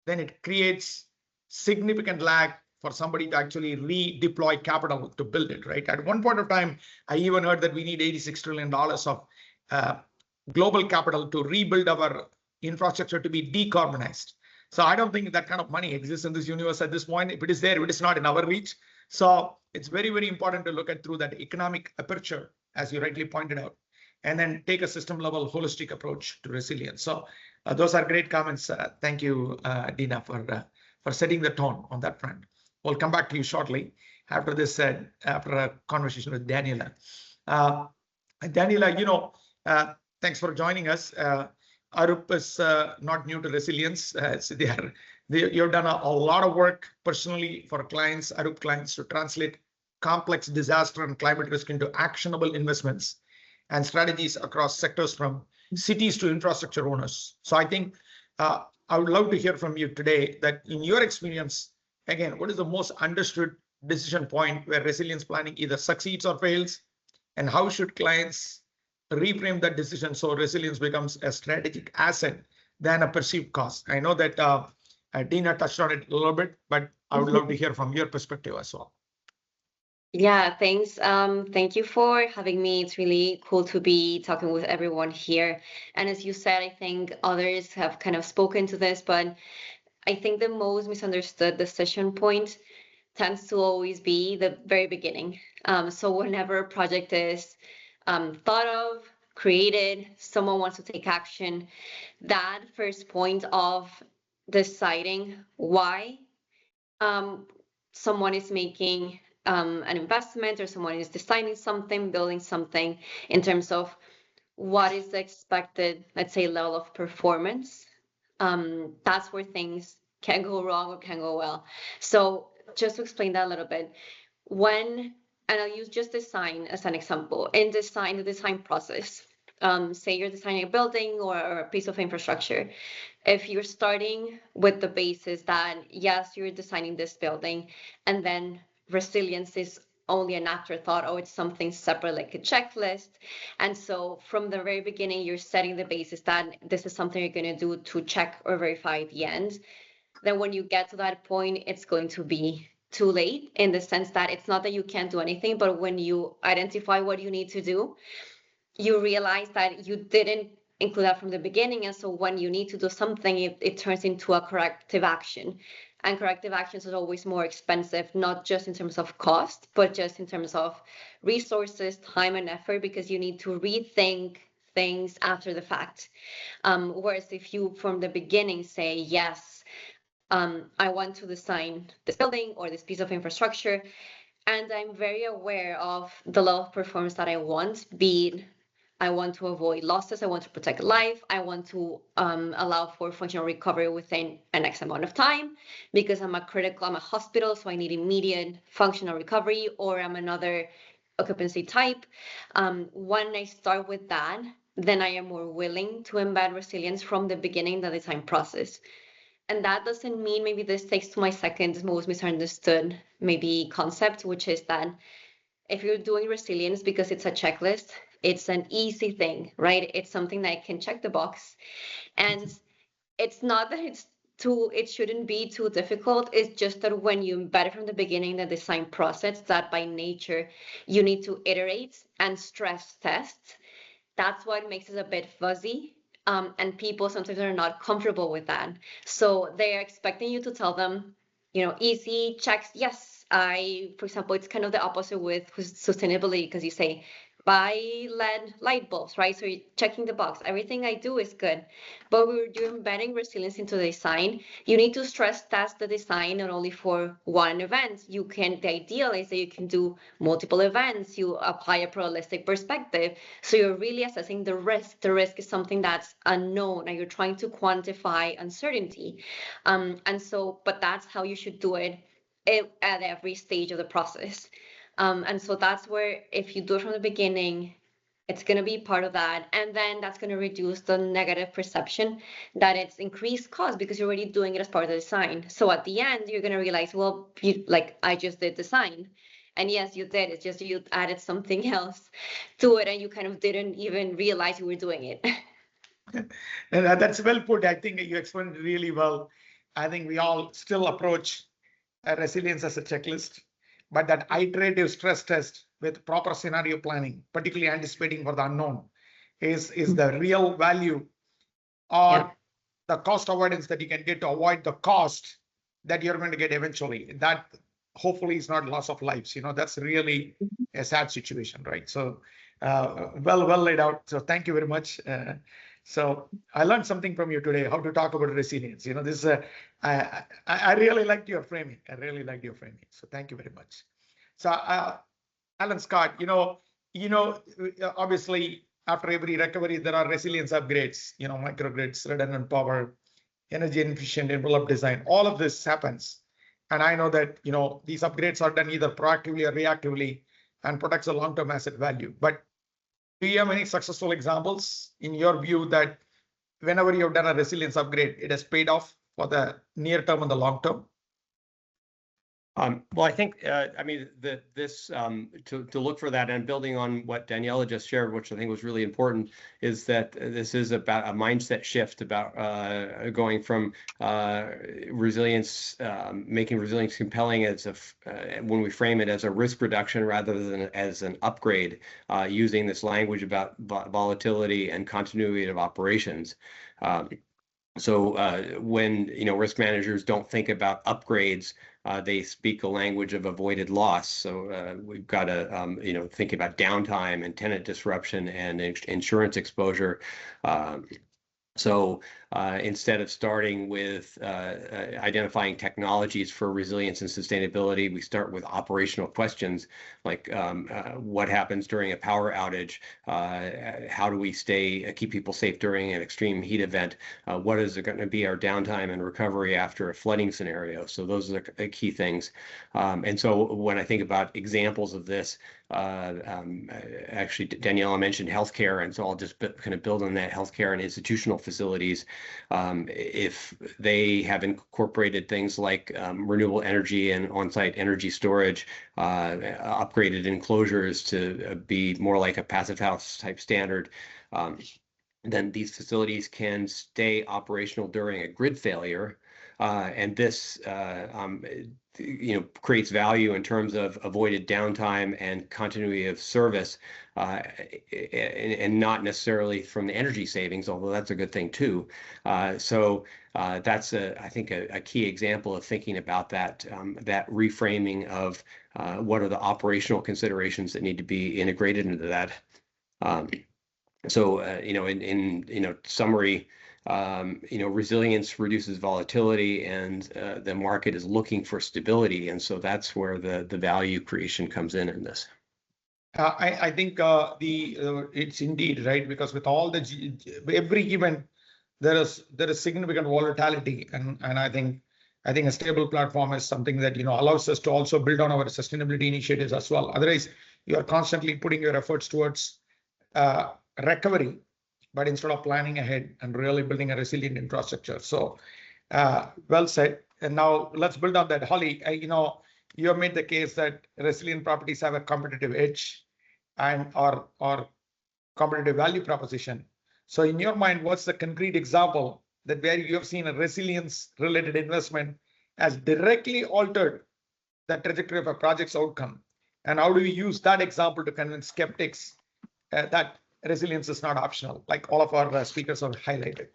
then it creates significant lag for somebody to actually redeploy capital to build it, right? At one point of time, I even heard that we need $86 trillion of global capital to rebuild our infrastructure to be decarbonized. So I don't think that kind of money exists in this universe at this point. If it is there, it is not in our reach. So it's very, very important to look at through that economic aperture, as you rightly pointed out, and then take a system level holistic approach to resilience. So those are great comments. Thank you, Dina, for setting the tone on that front. We'll come back to you shortly after this, after a conversation with Daniela. Daniela, thanks for joining us. Arup is not new to resilience. So you've done a lot of work personally for clients, Arup clients, to translate complex disaster and climate risk into actionable investments and strategies across sectors from cities to infrastructure owners. So I think I would love to hear from you today that in your experience, again, what is the most understood decision point where resilience planning either succeeds or fails? And how should clients reframe that decision so resilience becomes a strategic asset than a perceived cost? I know that Dina touched on it a little bit, but I would love to hear from your perspective as well. Yeah, thanks. Thank you for having me. It's really cool to be talking with everyone here. And as you said, I think others have kind of spoken to this, but I think the most misunderstood decision point tends to always be the very beginning. So whenever a project is thought of, created, someone wants to take action, that first point of deciding why someone is making an investment or someone is designing something, building something in terms of what is the expected, let's say, level of performance, that's where things can go wrong or can go well. So just to explain that a little bit, and I'll use just design as an example. In the design process, say you're designing a building or a piece of infrastructure. If you're starting with the basis that, yes, you're designing this building, and then resilience is only an afterthought, or it's something separate like a checklist. And so from the very beginning, you're setting the basis that this is something you're going to do to check or verify at the end. Then when you get to that point, it's going to be too late, in the sense that it's not that you can't do anything, but when you identify what you need to do, you realize that you didn't include that from the beginning. And so when you need to do something, it turns into a corrective action. And corrective actions are always more expensive, not just in terms of cost, but just in terms of resources, time, and effort, because you need to rethink things after the fact. Whereas if you, from the beginning, say, yes, I want to design this building or this piece of infrastructure, and I'm very aware of the level of performance that I want, be it I want to avoid losses, I want to protect life, I want to allow for functional recovery within an X amount of time, because I'm a hospital, so I need immediate functional recovery, or I'm another occupancy type. When I start with that, then I am more willing to embed resilience from the beginning in the design process. And that doesn't mean, maybe this takes to my second most misunderstood maybe concept, which is that if you're doing resilience because it's a checklist, it's an easy thing, right? It's something that I can check the box. And it's not that it shouldn't be too difficult. It's just that when you embed it from the beginning, the design process, that by nature, you need to iterate and stress test. That's what makes it a bit fuzzy. And people sometimes are not comfortable with that. So they're expecting you to tell them, easy checks. Yes, for example, it's kind of the opposite with sustainability, because you say, buy LED light bulbs, right? So you're checking the box. Everything I do is good. But you're embedding resilience into the design. You need to stress test the design not only for one event. The ideal is that you can do multiple events. You apply a probabilistic perspective. So you're really assessing the risk. The risk is something that's unknown, and you're trying to quantify uncertainty. But that's how you should do it at every stage of the process. And so that's where, if you do it from the beginning, it's going to be part of that. And then that's going to reduce the negative perception that it's increased cost, because you're already doing it as part of the design. So at the end, you're going to realize, well, I just did design. And yes, you did. It's just you added something else to it, and you kind of didn't even realize you were doing it. And that's well put. I think you explained it really well. I think we all still approach resilience as a checklist, but that iterative stress test with proper scenario planning, particularly anticipating for the unknown, is the real value, or the cost avoidance that you can get to avoid the cost that you're going to get eventually. That hopefully is not loss of lives. That's really a sad situation, right? So well laid out. So thank you very much. So I learned something from you today, how to talk about resilience. This is I really liked your framing. So thank you very much. So Alan Scott, obviously after every recovery, there are resilience upgrades, microgrids, redundant power, energy efficient envelope design, all of this happens. And I know that, these upgrades are done either proactively or reactively and protects the long-term asset value. But do you have any successful examples in your view that whenever you've done a resilience upgrade, it has paid off for the near term and the long term? Well, I think, I mean, to look for that, and building on what Daniela just shared, which I think was really important, is that this is about a mindset shift about going from resilience, making resilience compelling as when we frame it as a risk reduction rather than as an upgrade, using this language about volatility and continuity of operations. So when risk managers don't think about upgrades, they speak a language of avoided loss. So we've got to think about downtime and tenant disruption and insurance exposure. So instead of starting with identifying technologies for resilience and sustainability, we start with operational questions like what happens during a power outage? How do we keep people safe during an extreme heat event? What is going to be our downtime and recovery after a flooding scenario? So those are the key things. And so when I think about examples of this, actually Daniela mentioned healthcare, and so I'll just kind of build on that. Healthcare and institutional facilities, if they have incorporated things like renewable energy and on-site energy storage, upgraded enclosures to be more like a passive house type standard, then these facilities can stay operational during a grid failure. And this creates value in terms of avoided downtime and continuity of service, and not necessarily from the energy savings, although that's a good thing too. So that's I think a key example of thinking about that reframing of what are the operational considerations that need to be integrated into that. So in summary, resilience reduces volatility, and the market is looking for stability, and so that's where the value creation comes in this. I think it's indeed right, because with all every event there is significant volatility, and I think a stable platform is something that allows us to also build on our sustainability initiatives as well. Otherwise, you are constantly putting your efforts towards recovery, but instead of planning ahead and really building a resilient infrastructure. So well said. And now let's build on that. Holly, you have made the case that resilient properties have a competitive edge and or competitive value proposition. So in your mind, what's the concrete example that where you have seen a resilience related investment has directly altered the trajectory of a project's outcome? And how do we use that example to convince skeptics that resilience is not optional, like all of our speakers have highlighted?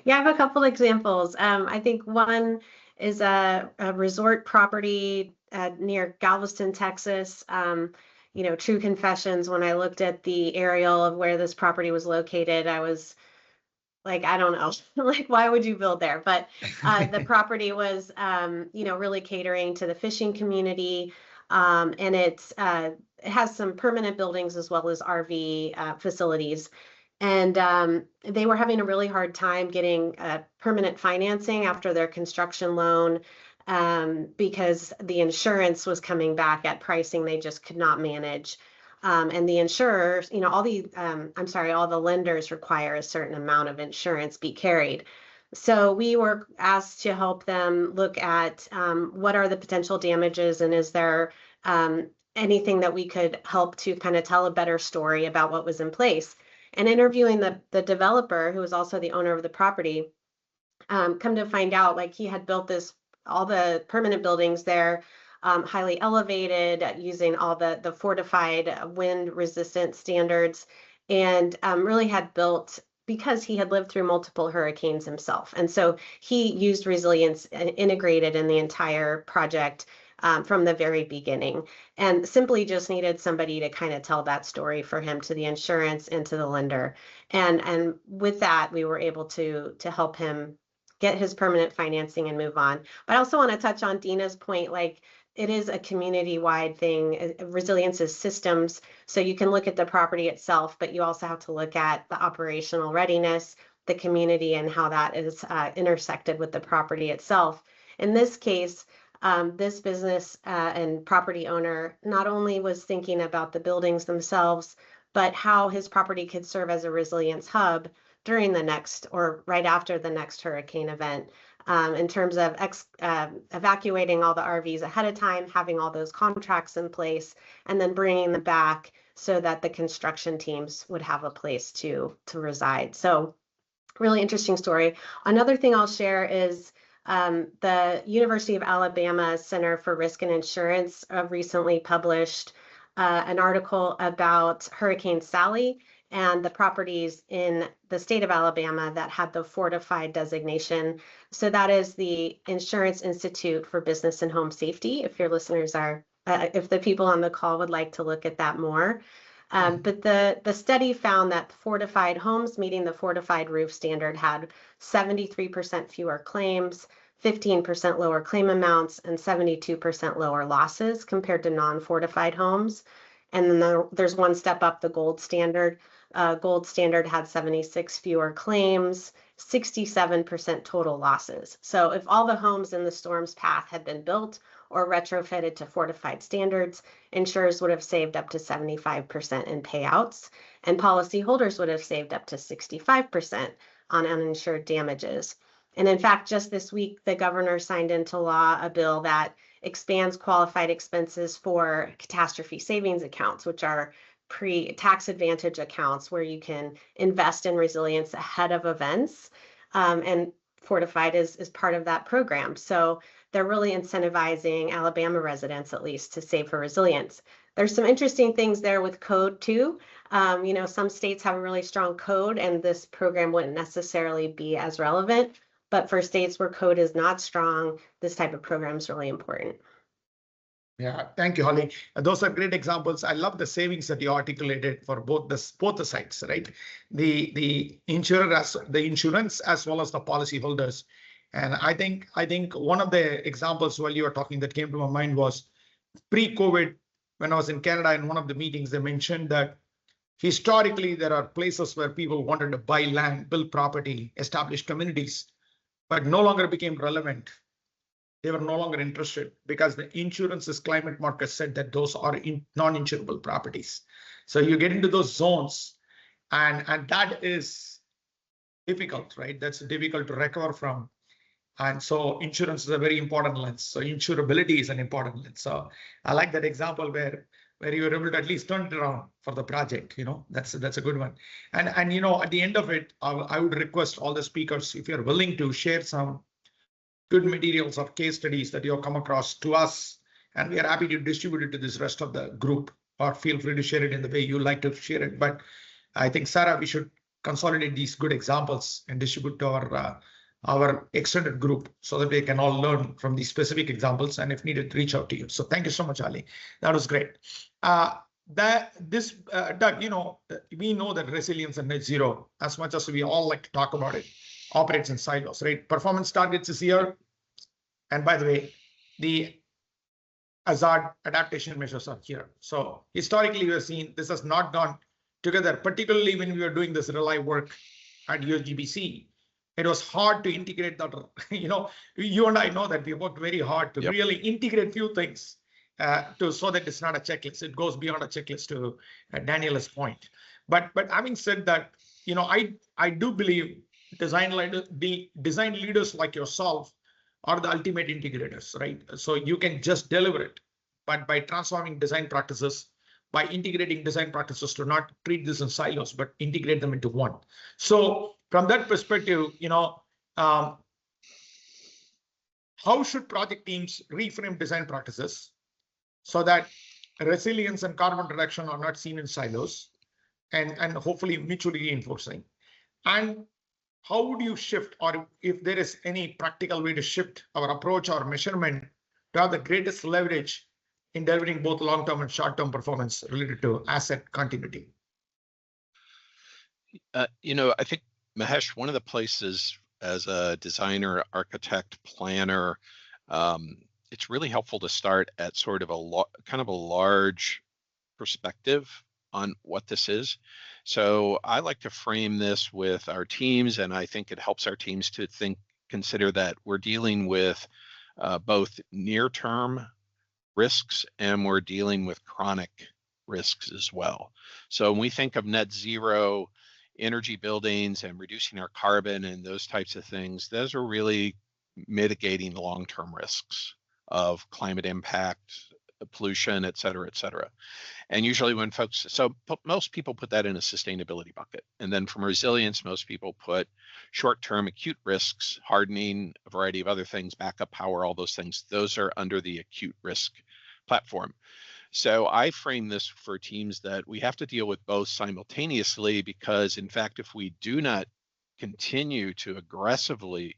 Yeah, I have a couple examples. I think one is a resort property near Galveston, Texas. True confessions, when I looked at the aerial of where this property was located, I was like, I don't know, like, why would you build there? But the property was, really catering to the fishing community. And it has some permanent buildings as well as RV facilities. And they were having a really hard time getting permanent financing after their construction loan, because the insurance was coming back at pricing they just could not manage. And the insurers, all the lenders require a certain amount of insurance be carried. So we were asked to help them look at what are the potential damages, and is there anything that we could help to kind of tell a better story about what was in place. And interviewing the developer, who was also the owner of the property, come to find out, like, he had built all the permanent buildings there, highly elevated, using all the fortified wind resistant standards, and really had built because he had lived through multiple hurricanes himself. And so he used resilience integrated in the entire project from the very beginning, and simply just needed somebody to kind of tell that story for him to the insurance and to the lender. And with that, we were able to help him get his permanent financing and move on. But I also want to touch on Dina's point, like, it is a community-wide thing. Resilience is systems. So you can look at the property itself, but you also have to look at the operational readiness, the community, and how that is intersected with the property itself. In this case, this business and property owner not only was thinking about the buildings themselves, but how his property could serve as a resilience hub during the next or right after the next hurricane event. in terms of evacuating all the RVs ahead of time, having all those contracts in place, and then bringing them back so that the construction teams would have a place to reside. So really interesting story. Another thing I'll share is the University of Alabama Center for Risk and Insurance recently published an article about Hurricane Sally and the properties in the state of Alabama that had the fortified designation. So that is the Insurance Institute for Business and Home Safety. If your listeners are, if the people on the call would like to look at that more. But the study found that fortified homes meeting the fortified roof standard had 73% fewer claims, 15% lower claim amounts, and 72% lower losses compared to non-fortified homes. And then there's one step up, the gold standard. Gold standard had 76 fewer claims, 67% total losses. So if all the homes in the storm's path had been built or retrofitted to fortified standards, insurers would have saved up to 75% in payouts, and policyholders would have saved up to 65% on uninsured damages. And in fact, just this week, the governor signed into law a bill that expands qualified expenses for catastrophe savings accounts, which are pre-tax advantage accounts where you can invest in resilience ahead of events. And Fortified is part of that program. So they're really incentivizing Alabama residents, at least, to save for resilience. There's some interesting things there with code too. You know, some states have a really strong code and this program wouldn't necessarily be as relevant. But for states where code is not strong, this type of program is really important. Yeah, thank you, Holly. Those are great examples. I love the savings that you articulated for both the sides, right? The insurance as well as the policyholders. And I think one of the examples while you were talking that came to my mind was pre-COVID, when I was in Canada in one of the meetings, they mentioned that historically there are places where people wanted to buy land, build property, establish communities, but no longer became relevant. They were no longer interested because the insurance's climate market said that those are non-insurable properties. So you get into those zones and that is difficult, right? That's difficult to recover from. And so insurance is a very important lens. So insurability is an important lens. So I like that example where you were able to at least turn it around for the project. You know, that's a good one. And you know, at the end of it, I would request all the speakers, if you're willing to share some good materials of case studies that you've come across to us, and we are happy to distribute it to this rest of the group, or feel free to share it in the way you like to share it. But I think, Sarah, we should consolidate these good examples and distribute to our extended group so that they can all learn from these specific examples, and if needed, reach out to you. So thank you so much, Ali. That was great. Doug, you know, we know that resilience and net zero, as much as we all like to talk about it, operates in silos, right? Performance targets is here. And by the way, the hazard adaptation measures are here. So historically, we have seen this has not gone together, particularly when we were doing this Rely work at USGBC. It was hard to integrate that. You know, you and I know that we worked very hard to really integrate few things so that it's not a checklist. It goes beyond a checklist, to Daniela's point. But having said that, you know, I do believe design leaders like yourself are the ultimate integrators, right? So you can just deliver it, but by transforming design practices, by integrating design practices to not treat this in silos, but integrate them into one. So from that perspective, you know, how should project teams reframe design practices so that resilience and carbon reduction are not seen in silos and hopefully mutually reinforcing? And how would you shift, or if there is any practical way to shift our approach or measurement to have the greatest leverage in delivering both long-term and short-term performance related to asset continuity? You know, I think, Mahesh, one of the places as a designer, architect, planner, it's really helpful to start at sort of kind of a large perspective on what this is. So I like to frame this with our teams, and I think it helps our teams to consider that we're dealing with both near-term risks and we're dealing with chronic risks as well. So when we think of net zero energy buildings and reducing our carbon and those types of things, those are really mitigating the long-term risks of climate impact, pollution, et cetera, et cetera. And usually when folks, most people put that in a sustainability bucket. And then from resilience, most people put short-term acute risks, hardening, a variety of other things, backup power, all those things. Those are under the acute risk platform. So I frame this for teams that we have to deal with both simultaneously, because in fact, if we do not continue to aggressively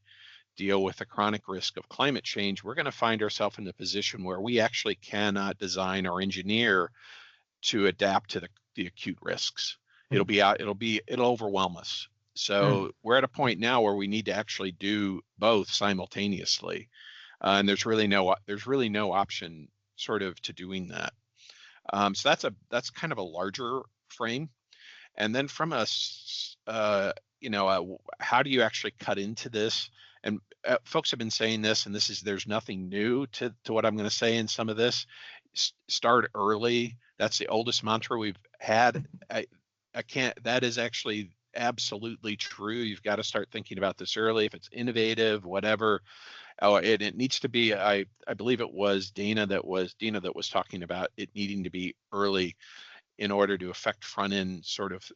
deal with the chronic risk of climate change, we're going to find ourselves in a position where we actually cannot design or engineer to adapt to the acute risks. It'll overwhelm us. So we're at a point now where we need to actually do both simultaneously, and there's really no option sort of to doing that. So that's kind of a larger frame. And then from us, how do you actually cut into this? And folks have been saying this, and there's nothing new to what I'm going to say in some of this. Start early. That's the oldest mantra we've had. That is actually absolutely true. You've got to start thinking about this early. If it's innovative, whatever. Oh, it needs to be. I believe it was Dina that was talking about it needing to be early in order to affect front end sort of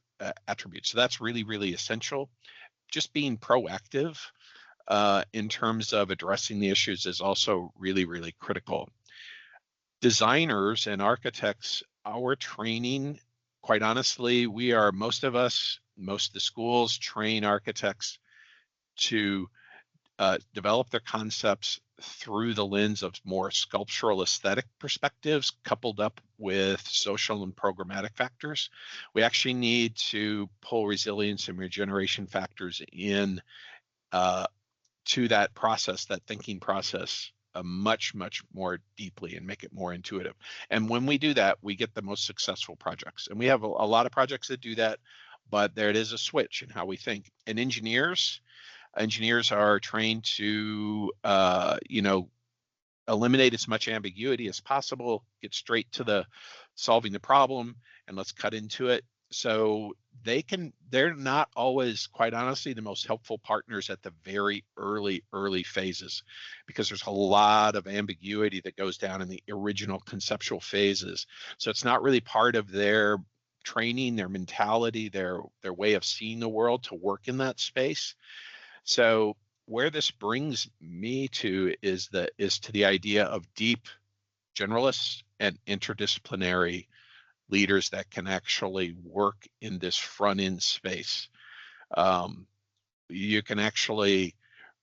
attributes. So that's really, really essential. Just being proactive in terms of addressing the issues is also really, really critical. Designers and architects, our training, quite honestly, most of the schools train architects to develop their concepts through the lens of more sculptural aesthetic perspectives coupled up with social and programmatic factors. We actually need to pull resilience and regeneration factors in to that process, that thinking process, much, much more deeply and make it more intuitive. And when we do that, we get the most successful projects. And we have a lot of projects that do that, but there it is a switch in how we think. And engineers are trained to, eliminate as much ambiguity as possible, get straight to the solving the problem, and let's cut into it. So they're not always, quite honestly, the most helpful partners at the very early phases, because there's a lot of ambiguity that goes down in the original conceptual phases. So it's not really part of their training, their mentality, their way of seeing the world to work in that space. So where this brings me to is to the idea of deep generalists and interdisciplinary leaders that can actually work in this front end space. You can actually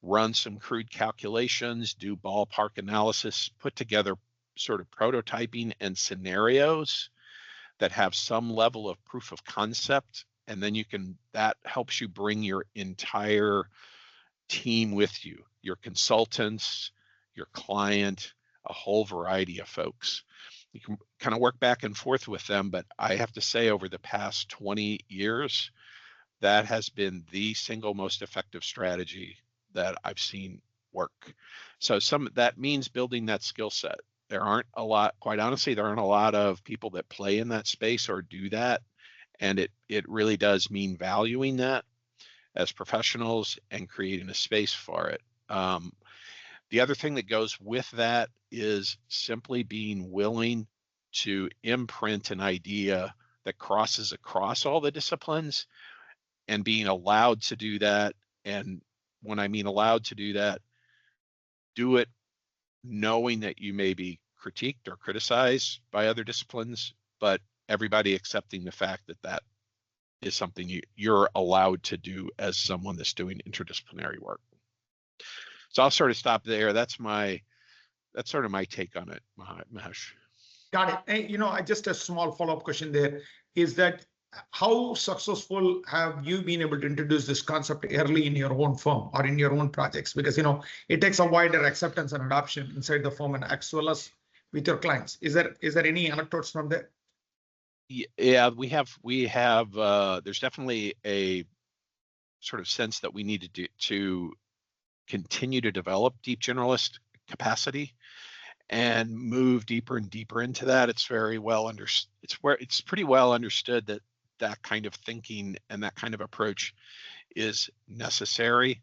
run some crude calculations, do ballpark analysis, put together sort of prototyping and scenarios that have some level of proof of concept, and then that helps you bring your entire team with you, your consultants, your client, a whole variety of folks. You can kind of work back and forth with them, but I have to say over the past 20 years, that has been the single most effective strategy that I've seen work. So that means building that skill set. Quite honestly, there aren't a lot of people that play in that space or do that. And it really does mean valuing that as professionals and creating a space for it. The other thing that goes with that is simply being willing to imprint an idea that crosses across all the disciplines and being allowed to do that. And when I mean allowed to do that, do it knowing that you may be critiqued or criticized by other disciplines, but everybody accepting the fact that is something you're allowed to do as someone that's doing interdisciplinary work. So I'll sort of stop there. That's sort of my take on it, Mahesh. Got it. And, just a small follow-up question there is that how successful have you been able to introduce this concept early in your own firm or in your own projects? Because, it takes a wider acceptance and adoption inside the firm and as well as with your clients. Is there any anecdotes from there? Yeah, we have. There's definitely a sort of sense that we need to continue to develop deep generalist capacity and move deeper and deeper into that. It's very well understood. It's pretty well understood that kind of thinking and that kind of approach is necessary.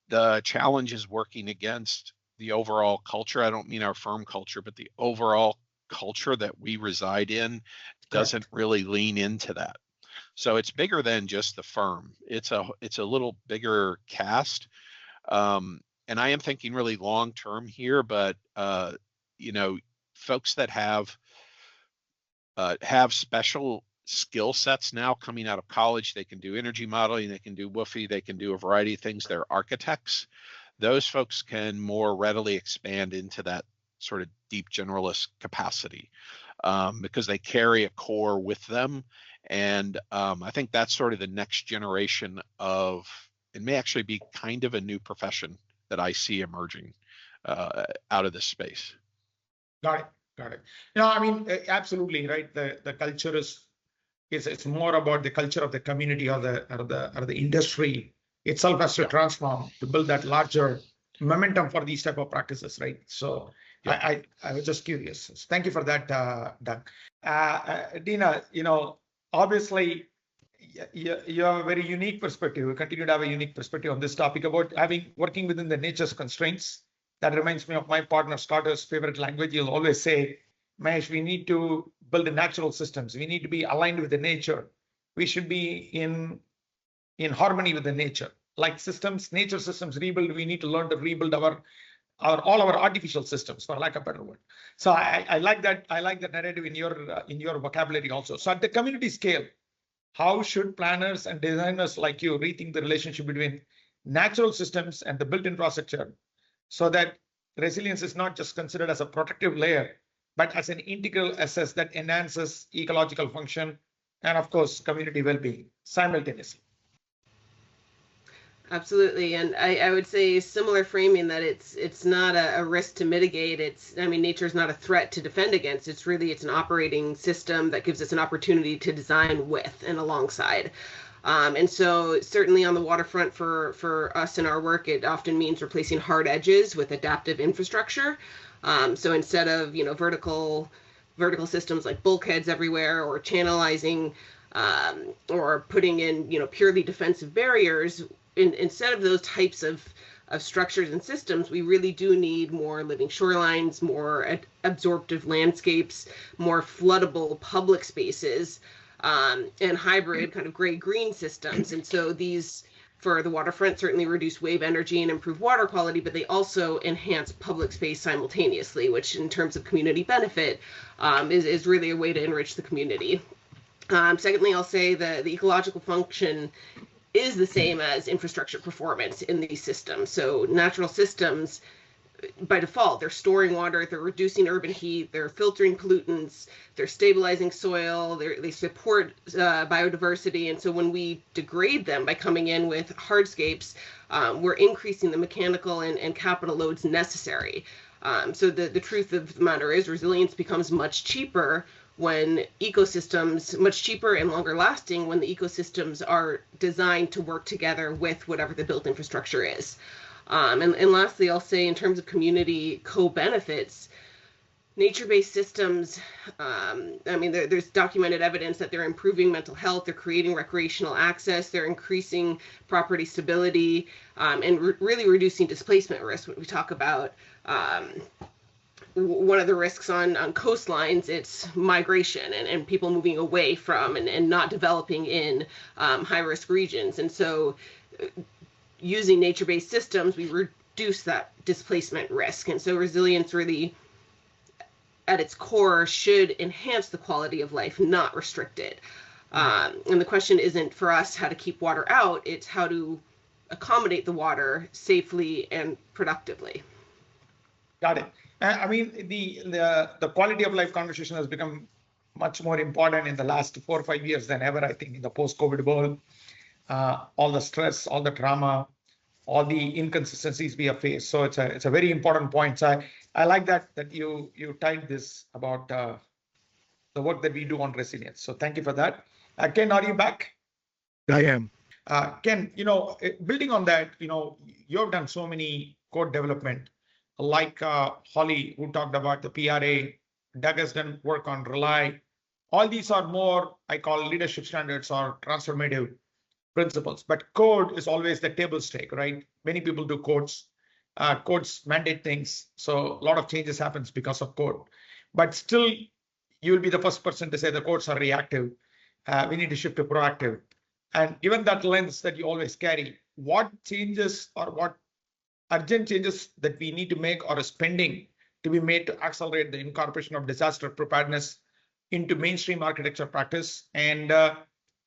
the challenge is working against the overall culture. I don't mean our firm culture, but the overall culture that we reside in doesn't really lean into that. So it's bigger than just the firm. It's a little bigger cast. And I am thinking really long term here, but you know, folks that have special skill sets now coming out of college, they can do energy modeling, they can do WWOOFy, they can do a variety of things. They're architects. Those folks can more readily expand into that sort of deep generalist capacity because they carry a core with them. And I think that's sort of the next generation of, it may actually be kind of a new profession that I see emerging out of this space. Got it. Got it. No, I mean, absolutely right. The culture it's more about the culture of the community or the industry itself has to transform to build that larger momentum for these type of practices, right? So I was just curious. Thank you for that, Doug. Dina, you know, obviously you have a very unique perspective. We continue to have a unique perspective on this topic about working within the nature's constraints. That reminds me of my partner Scotter's favorite language. He'll always say, Mahesh, we need to build the natural systems. We need to be aligned with the nature. We should be in harmony with the nature. Like systems, nature systems rebuild, we need to learn to rebuild all our artificial systems, for lack of a better word. So I like that. I like that narrative in your vocabulary also. So at the community scale, how should planners and designers like you rethink the relationship between natural systems and the built infrastructure, so that resilience is not just considered as a protective layer, but as an integral asset that enhances ecological function and, of course, community well-being simultaneously? Absolutely, and I would say similar framing that it's not a risk to mitigate. Nature is not a threat to defend against. It's an operating system that gives us an opportunity to design with and alongside. And so certainly on the waterfront for us in our work, it often means replacing hard edges with adaptive infrastructure. So instead of vertical systems like bulkheads everywhere or channelizing or putting in purely defensive barriers, instead of those types of structures and systems, we really do need more living shorelines, more absorptive landscapes, more floodable public spaces, and hybrid kind of gray-green systems. And so these, for the waterfront, certainly reduce wave energy and improve water quality, but they also enhance public space simultaneously, which in terms of community benefit is really a way to enrich the community. Secondly, I'll say the ecological function is the same as infrastructure performance in these systems. So natural systems, by default, they're storing water, they're reducing urban heat, they're filtering pollutants, they're stabilizing soil, they support biodiversity. And so when we degrade them by coming in with hardscapes, we're increasing the mechanical and capital loads necessary. So the truth of the matter is resilience becomes much cheaper when ecosystems, much cheaper and longer lasting when the ecosystems are designed to work together with whatever the built infrastructure is. And lastly, I'll say in terms of community co-benefits, nature-based systems, there's documented evidence that they're improving mental health, they're creating recreational access, they're increasing property stability, and really reducing displacement risk. When we talk about one of the risks on coastlines, it's migration and people moving away from and not developing in high-risk regions. And so using nature-based systems, we reduce that displacement risk. And so resilience really, at its core, should enhance the quality of life, not restrict it. And the question isn't for us how to keep water out, it's how to accommodate the water safely and productively. Got it. I mean, the quality of life conversation has become much more important in the last 4 or 5 years than ever, I think, in the post-COVID world. All the stress, all the trauma, all the inconsistencies we have faced. So it's a very important point. So I like that you tied this about the work that we do on resilience. So thank you for that. Ken, are you back? I am. Ken, building on that, you have done so many code development, like Holly, who talked about the PRA. Doug has done work on Rely. All these are more, I call leadership standards or transformative principles. But code is always the table stake, right? Many people do codes. Codes mandate things, so a lot of changes happens because of code. But still, you will be the first person to say the codes are reactive. We need to shift to proactive. And given that lens that you always carry, what changes or what urgent changes that we need to make or spending to be made to accelerate the incorporation of disaster preparedness into mainstream architecture practice? And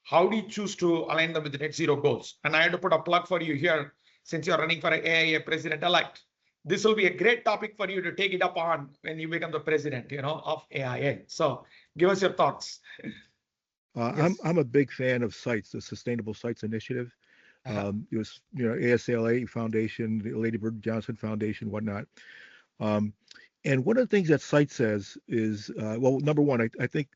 how do you choose to align them with the net zero goals? And I had to put a plug for you here, since you're running for an AIA president-elect. This will be a great topic for you to take it up on when you become the president, of AIA. So give us your thoughts. Yes. I'm a big fan of sites, the Sustainable Sites Initiative. It was, ASLA Foundation, the Lady Bird Johnson Foundation, whatnot. And one of the things that site says is, well, number one, I think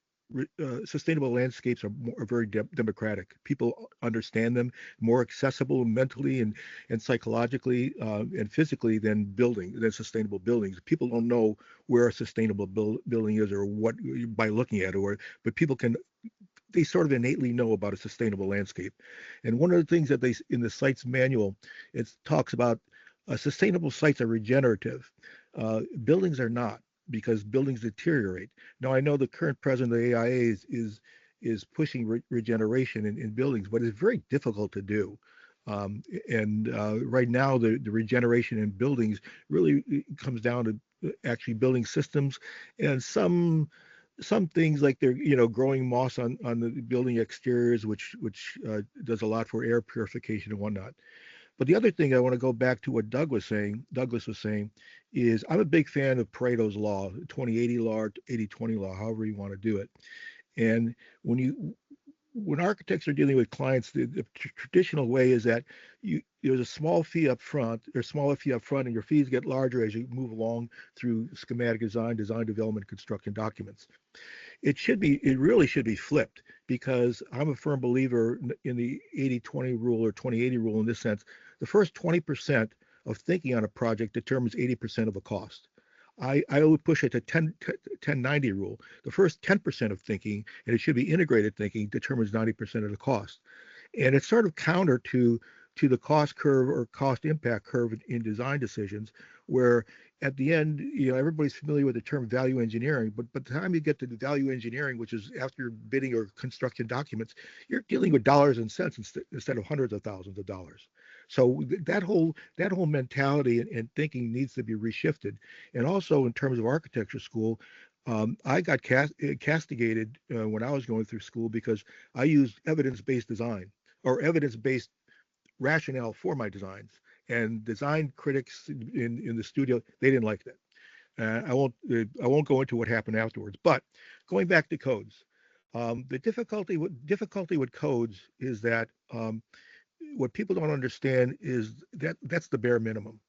sustainable landscapes are very democratic. People understand them, more accessible mentally and psychologically and physically than sustainable buildings. People don't know where a sustainable building is or what by looking at it, but people they sort of innately know about a sustainable landscape. And one of the things that in the site's manual, it talks about sustainable sites are regenerative. Buildings are not, because buildings deteriorate. Now, I know the current president of the AIA is pushing regeneration in buildings, but it's very difficult to do. Right now, the regeneration in buildings really comes down to actually building systems and some things like they're growing moss on the building exteriors, which does a lot for air purification and whatnot. But the other thing I want to go back to what Douglas was saying is I'm a big fan of Pareto's law, 20-80 law, 80-20 law, however you want to do it. And when architects are dealing with clients, the traditional way is that there's a small fee up front, and your fees get larger as you move along through schematic design development, construction documents. It really should be flipped, because I'm a firm believer in the 80-20 rule or 20-80 rule in this sense. The first 20% of thinking on a project determines 80% of the cost. I would push it to 10-90 rule. The first 10% of thinking, and it should be integrated thinking, determines 90% of the cost. And it's sort of counter to the cost curve or cost impact curve in design decisions, where at the end, everybody's familiar with the term value engineering, but by the time you get to the value engineering, which is after bidding or construction documents, you're dealing with dollars and cents instead of hundreds of thousands of dollars. So that whole mentality and thinking needs to be reshifted. And also in terms of architecture school, I got castigated when I was going through school because I used evidence-based design or evidence-based rationale for my designs, and design critics in the studio, they didn't like that. I won't go into what happened afterwards. But going back to codes, the difficulty with codes is that what people don't understand is that that's the bare minimum.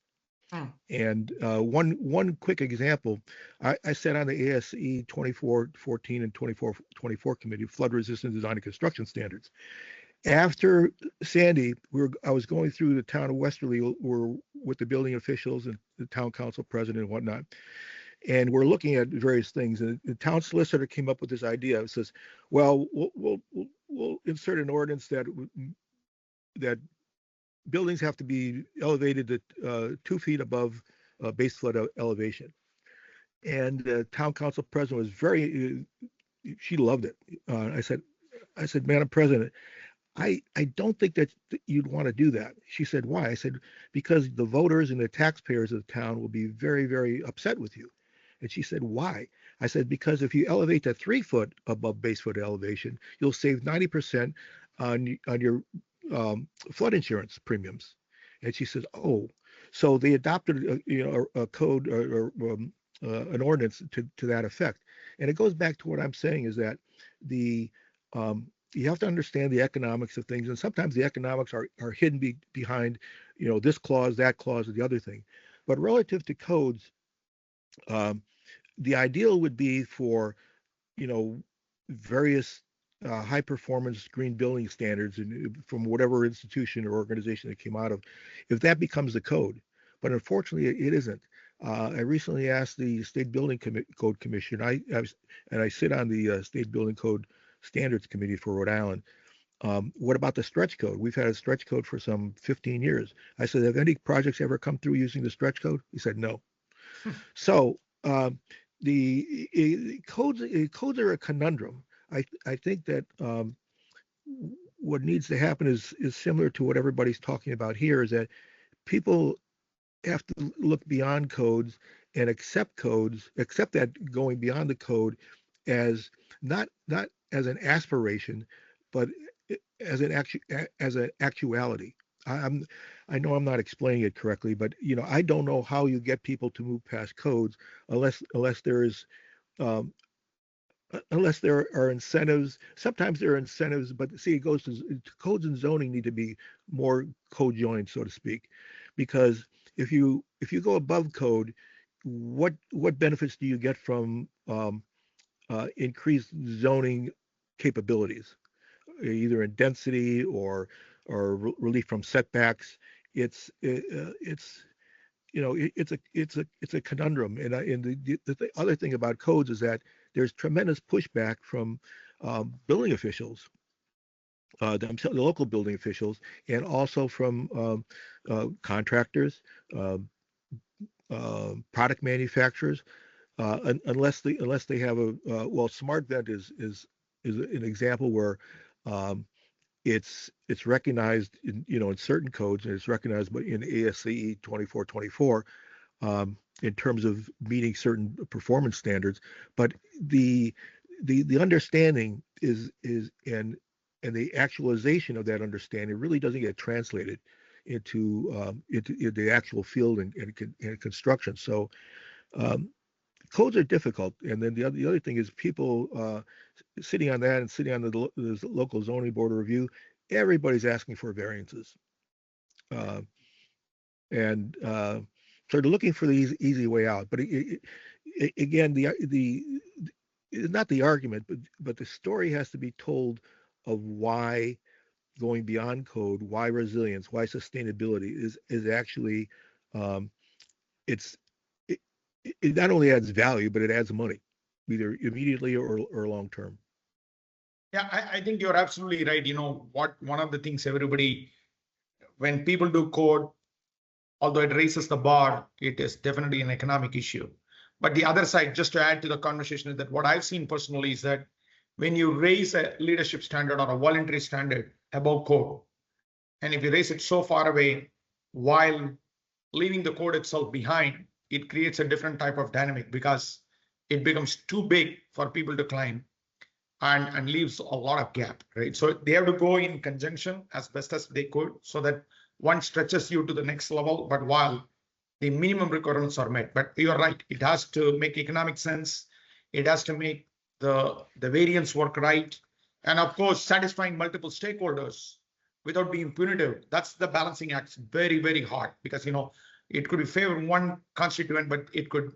And one quick example, I sat on the ASE 2414 and 2424 committee, flood resistant design and construction standards. After Sandy, I was going through the town of Westerly with the building officials and the town council president and whatnot, and we're looking at various things. And the town solicitor came up with this idea. It says, "Well, we'll insert an ordinance that buildings have to be elevated to 2 feet above base flood elevation." And the town council president was she loved it. I said, "Madam President, I don't think that you'd want to do that." She said, "Why?" I said, "Because the voters and the taxpayers of the town will be very, very upset with you." And she said, "Why?" I said, "Because if you elevate to 3 foot above base flood elevation, you'll save 90% on your flood insurance premiums." And she said, "Oh." So they adopted a code or an ordinance to that effect. And it goes back to what I'm saying is that you have to understand the economics of things, and sometimes the economics are hidden behind, this clause, that clause, or the other thing. But relative to codes, the ideal would be for, various high performance green building standards from whatever institution or organization it came out of, if that becomes the code. But unfortunately, it isn't. I recently asked the State Building Code Commission, and I sit on the State Building Code Standards Committee for Rhode Island. What about the stretch code? We've had a stretch code for some 15 years. I said, have any projects ever come through using the stretch code? He said, no. So the codes are a conundrum. I think that what needs to happen is similar to what everybody's talking about here, is that people have to look beyond codes and accept that going beyond the code as not as an aspiration, but as an actuality. I know I'm not explaining it correctly, but I don't know how you get people to move past codes unless there is unless there are incentives. Sometimes there are incentives, but see, it goes to codes and zoning need to be more co-joined, so to speak, because if you go above code, what benefits do you get from increased zoning capabilities, either in density or relief from setbacks? It's a conundrum. And the other thing about codes is that there's tremendous pushback from building officials, the local building officials, and also from contractors, product manufacturers, unless they have a smart vent is an example where it's recognized in certain codes, and it's recognized in ASCE 2424 in terms of meeting certain performance standards. But the understanding is and the actualization of that understanding really doesn't get translated into the actual field and construction. So codes are difficult. And then the other thing is people sitting on that and sitting on the local zoning board of review, everybody's asking for variances. And so they're looking for the easy way out. But again, not the argument, but the story has to be told of why going beyond code, why resilience, why sustainability is actually it not only adds value, but it adds money, either immediately or long term. Yeah, I think you're absolutely right. One of the things when people do code, although it raises the bar, it is definitely an economic issue. But the other side, just to add to the conversation, is that what I've seen personally is that when you raise a leadership standard or a voluntary standard above code, and if you raise it so far away while leaving the code itself behind, it creates a different type of dynamic because it becomes too big for people to climb and leaves a lot of gap, right? So they have to go in conjunction as best as they could so that one stretches you to the next level, but while the minimum requirements are met. But you're right, it has to make economic sense. It has to make the variance work right. And of course, satisfying multiple stakeholders without being punitive. That's the balancing act. Very, very hard because, it could be favoring one constituent, but it could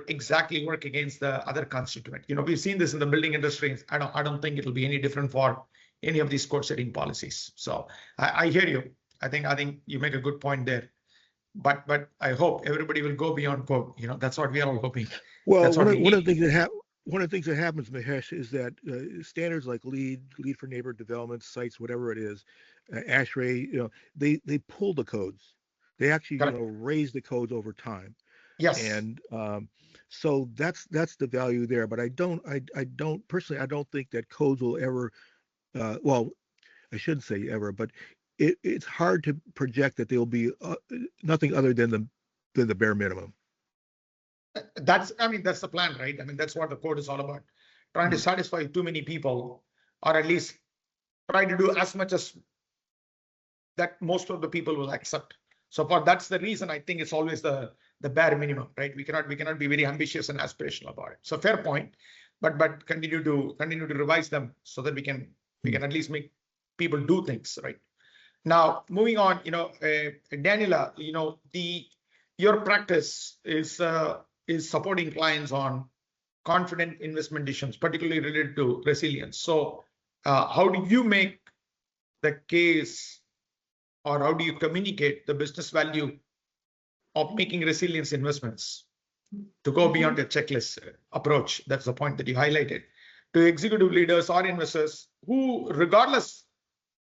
exactly work against the other constituent. We've seen this in the building industry. I don't think it'll be any different for any of these code setting policies. So I hear you. I think you make a good point there. But I hope everybody will go beyond code. That's what we are all hoping. Well, one of the things that happens, Mahesh, is that standards like LEED for neighborhood development, sites, whatever it is, ASHRAE, they pull the codes. They actually raise the codes over time. Yes. And so that's the value there. But I don't personally, I don't think that codes will ever. Well, I shouldn't say ever, but it's hard to project that they'll be nothing other than the bare minimum. That's the plan, right? That's what the code is all about. Trying to satisfy too many people, or at least try to do as much as that most of the people will accept. So that's the reason I think it's always the bare minimum, right? We cannot be very ambitious and aspirational about it. So fair point, but continue to revise them so that we can at least make people do things, right? Now moving on, Daniela, your practice is supporting clients on confident investment decisions, particularly related to resilience. So how do you make the case, or how do you communicate the business value of making resilience investments to go beyond a checklist approach? That's the point that you highlighted to executive leaders or investors who, regardless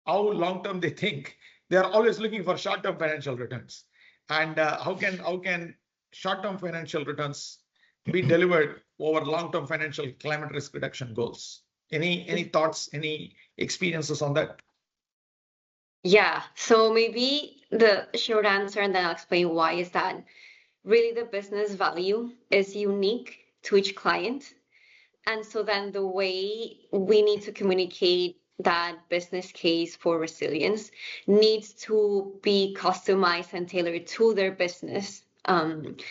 how long-term they think. They are always looking for short-term financial returns. And how can short-term financial returns be delivered over long-term financial climate risk reduction goals? Any thoughts, any experiences on that? Yeah, so maybe the short answer, and then I'll explain why, is that really the business value is unique to each client. And so then the way we need to communicate that business case for resilience needs to be customized and tailored to their business. And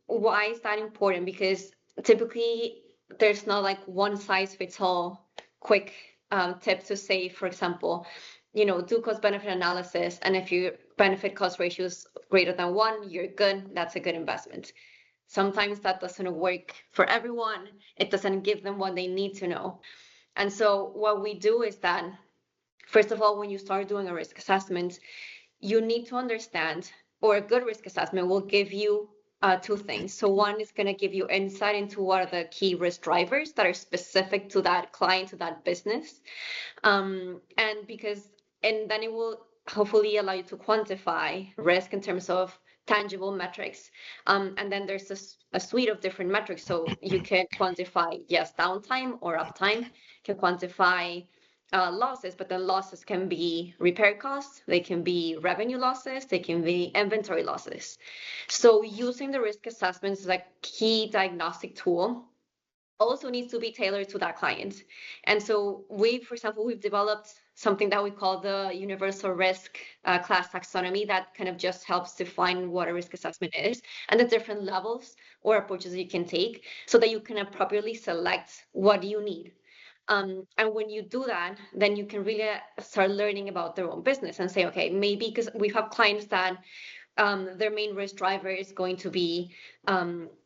why is that important? Because typically there's not like one size fits all quick tip to say, for example, do cost benefit analysis. And if your benefit cost ratio is greater than 1, you're good. That's a good investment. Sometimes that doesn't work for everyone. It doesn't give them what they need to know. And so what we do is that, first of all, when you start doing a risk assessment, you need to understand, or a good risk assessment will give you 2 things. So one is going to give you insight into what are the key risk drivers that are specific to that client, to that business. And then it will hopefully allow you to quantify risk in terms of tangible metrics. And then there's a suite of different metrics. So you can quantify, yes, downtime or uptime, can quantify losses, but then losses can be repair costs, they can be revenue losses, they can be inventory losses. So using the risk assessments as a key diagnostic tool also needs to be tailored to that client. And so for example, we've developed something that we call the universal risk class taxonomy that kind of just helps define what a risk assessment is and the different levels or approaches you can take so that you can appropriately select what you need. And when you do that, then you can really start learning about their own business and say, okay, maybe because we have clients that their main risk driver is going to be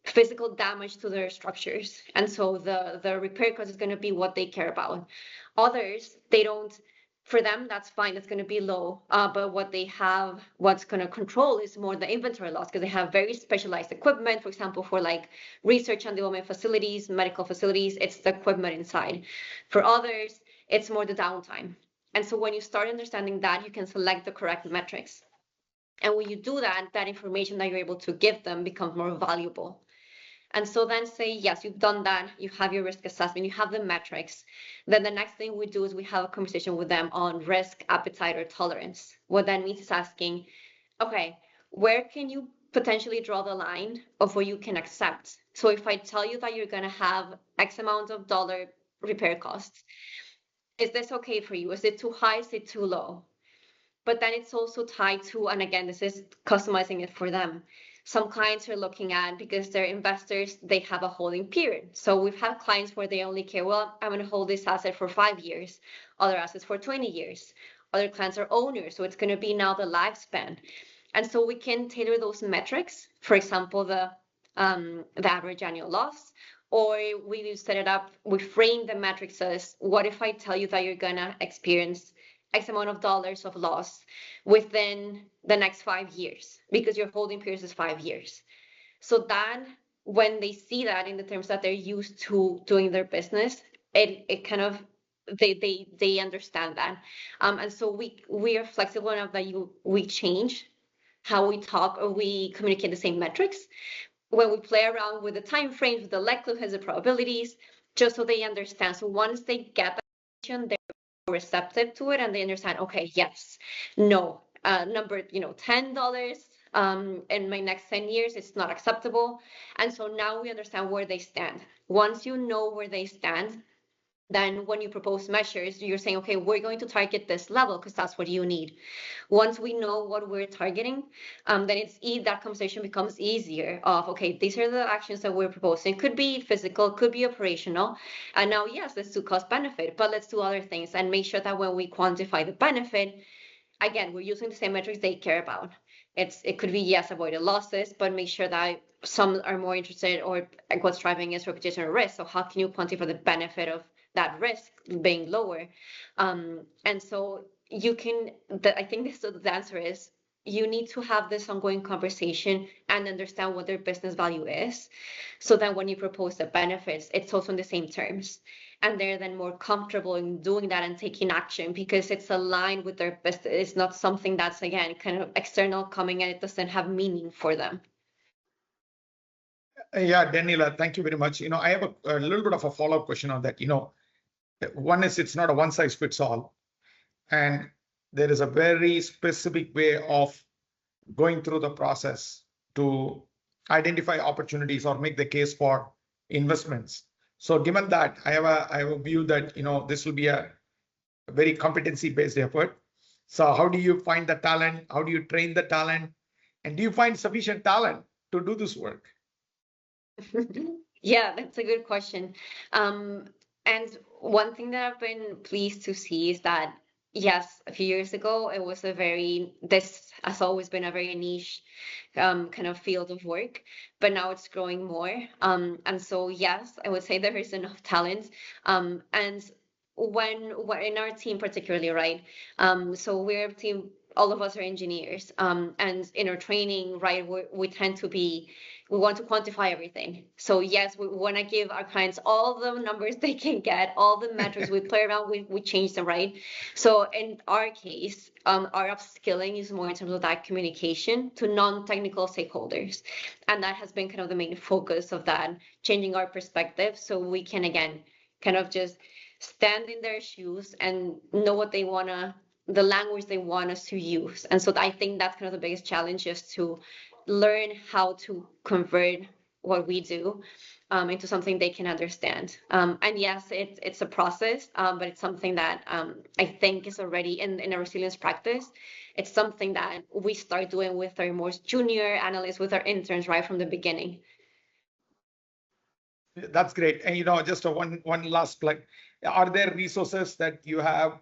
physical damage to their structures. And so the repair cost is going to be what they care about. Others, they don't, for them, that's fine, it's going to be low. But what they have, what's going to control is more the inventory loss because they have very specialized equipment. For example, for like research and development facilities, medical facilities, it's the equipment inside. For others, it's more the downtime. And so when you start understanding that, you can select the correct metrics. And when you do that, that information that you're able to give them becomes more valuable. And so then say, yes, you've done that, you have your risk assessment, you have the metrics. Then the next thing we do is we have a conversation with them on risk, appetite, or tolerance. What that means is asking, okay, where can you potentially draw the line of what you can accept? So if I tell you that you're going to have X amount of dollar repair costs, is this okay for you? Is it too high? Is it too low? But then it's also tied to, and again, this is customizing it for them. Some clients are looking at, because they're investors, they have a holding period. So we've had clients where they only care, well, I'm going to hold this asset for 5 years, other assets for 20 years. Other clients are owners, so it's going to be now the lifespan. And so we can tailor those metrics. For example, the average annual loss, or we set it up, we frame the metrics as, what if I tell you that you're going to experience X amount of dollars of loss within the next 5 years, because your holding period is 5 years. So that when they see that in the terms that they're used to doing their business, it kind of, they understand that. And so we are flexible enough that we change how we talk or we communicate the same metrics when we play around with the time frames, with the likelihoods, the probabilities, just so they understand. So once they get that information, they're receptive to it and they understand, okay, yes, no, number, $10 in my next 10 years, it's not acceptable. And so now we understand where they stand. Once you know where they stand, then when you propose measures, you're saying, okay, we're going to target this level because that's what you need. Once we know what we're targeting, then that conversation becomes easier of, okay, these are the actions that we're proposing. Could be physical, could be operational. And now, yes, let's do cost benefit, but let's do other things and make sure that when we quantify the benefit, again, we're using the same metrics they care about. It could be, yes, avoided losses, but make sure that some are more interested or what's driving is reputational risk. So how can you quantify the benefit of that risk being lower? And so you can, I think the answer is you need to have this ongoing conversation and understand what their business value is. So that when you propose the benefits, it's also in the same terms. And they're then more comfortable in doing that and taking action because it's aligned with their business. It's not something that's, again, kind of external coming and it doesn't have meaning for them. Yeah, Daniela, thank you very much. I have a little bit of a follow-up question on that. One is it's not a one size fits all. And there is a very specific way of going through the process to identify opportunities or make the case for investments. So given that, I have a view that this will be a very competency-based effort. So how do you find the talent? How do you train the talent? And do you find sufficient talent to do this work? Yeah, that's a good question. And one thing that I've been pleased to see is that, yes, a few years ago, it was this has always been a very niche kind of field of work, but now it's growing more. And so, yes, I would say there is enough talent. And when in our team particularly, right? So we're a team, all of us are engineers. And in our training, right, we want to quantify everything. So yes, we want to give our clients all the numbers they can get, all the metrics. We play around, we change them, right? So in our case, our upskilling is more in terms of that communication to non-technical stakeholders. And that has been kind of the main focus of that, changing our perspective so we can, again, kind of just stand in their shoes and know what they want to, the language they want us to use. And so I think that's kind of the biggest challenge, is to learn how to convert what we do into something they can understand. And yes, it's a process, but it's something that I think is already in a resilience practice. It's something that we start doing with our most junior analysts, with our interns right from the beginning. That's great. And just one last plug. Are there resources that you have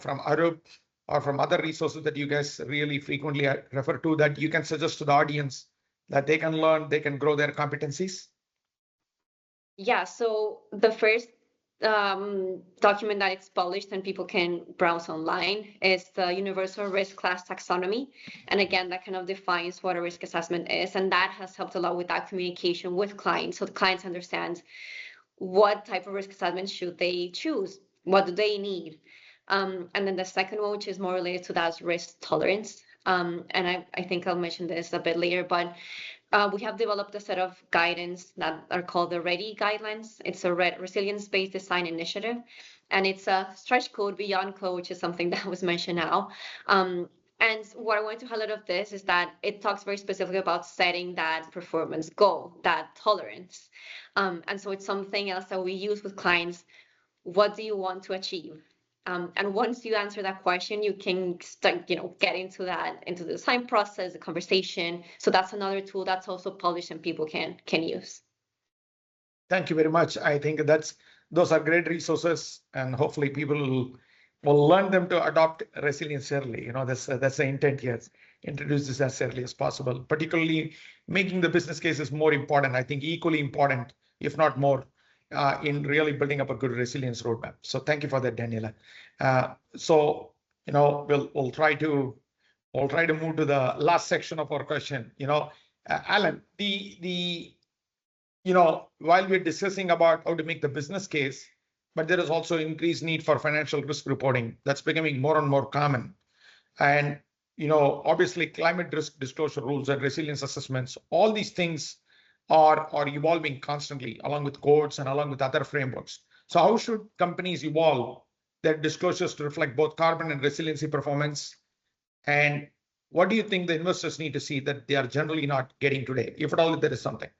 from Arup or from other resources that you guys really frequently refer to that you can suggest to the audience that they can learn, they can grow their competencies? Yeah, so the first document that it's published and people can browse online is the Universal Risk Class Taxonomy. And again, that kind of defines what a risk assessment is. And that has helped a lot with that communication with clients. So the clients understand what type of risk assessment should they choose, what do they need. And then the second one, which is more related to that, is risk tolerance. And I think I'll mention this a bit later, but we have developed a set of guidance that are called the READY guidelines. It's a resilience-based design initiative, and it's a stretch code beyond code, which is something that was mentioned now. And what I want to highlight of this is that it talks very specifically about setting that performance goal, that tolerance. And so it's something else that we use with clients. What do you want to achieve? And once you answer that question, you can start, get into the design process, the conversation. So that's another tool that's also published and people can use. Thank you very much. I think those are great resources, and hopefully people will learn them to adopt resilience early. That's the intent here. Introduce this as early as possible, particularly making the business cases more important. I think equally important, if not more, in really building up a good resilience roadmap. So thank you for that, Daniela. So we'll try to move to the last section of our question. Alan, while we're discussing about how to make the business case, but there is also increased need for financial risk reporting that's becoming more and more common. And obviously climate risk disclosure rules and resilience assessments, all these things are evolving constantly along with codes and along with other frameworks. So how should companies evolve their disclosures to reflect both carbon and resiliency performance? And what do you think the investors need to see that they are generally not getting today, if at all there is something?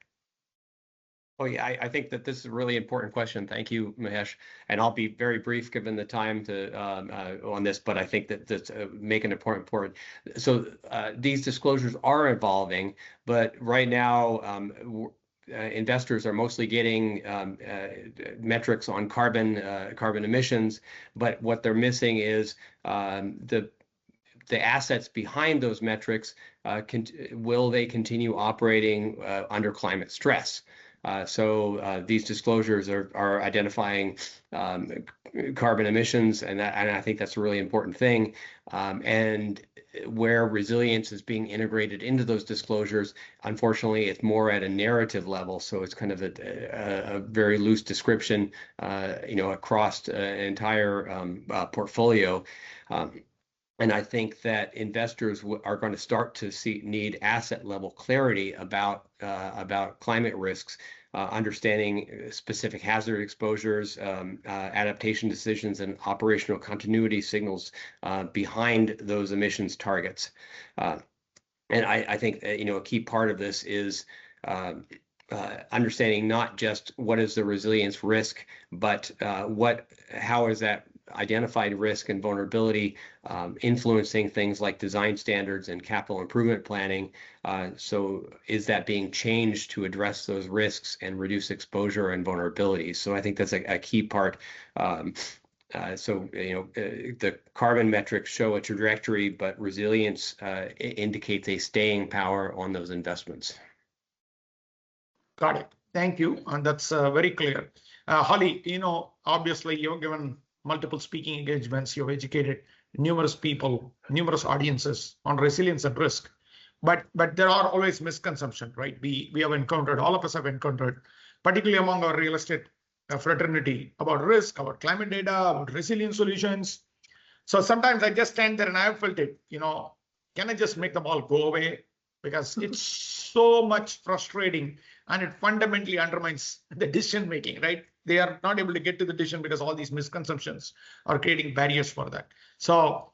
Oh yeah, I think that this is a really important question. Thank you, Mahesh. And I'll be very brief given the time to on this, but I think that that's make an important point. So these disclosures are evolving, but right now investors are mostly getting metrics on carbon emissions, but what they're missing is the assets behind those metrics. Will they continue operating under climate stress? These disclosures are identifying carbon emissions, and I think that's a really important thing. And where resilience is being integrated into those disclosures, unfortunately, it's more at a narrative level. So it's kind of a very loose description, across an entire portfolio. And I think that investors are going to start to need asset level clarity about climate risks, understanding specific hazard exposures, adaptation decisions, and operational continuity signals behind those emissions targets. And I think a key part of this is understanding not just what is the resilience risk, but how is that identified risk and vulnerability influencing things like design standards and capital improvement planning. So is that being changed to address those risks and reduce exposure and vulnerabilities? So I think that's a key part. The carbon metrics show a trajectory, but resilience indicates a staying power on those investments. Got it. Thank you. And that's very clear. Holly, obviously you've given multiple speaking engagements. You've educated numerous people, numerous audiences on resilience and risk. But there are always misconceptions, right? We have encountered, all of us have encountered, particularly among our real estate fraternity, about risk, about climate data, about resilient solutions. So sometimes I just stand there and I have felt it, can I just make them all go away? Because it's so much frustrating and it fundamentally undermines the decision making, right? They are not able to get to the decision because all these misconceptions are creating barriers for that. So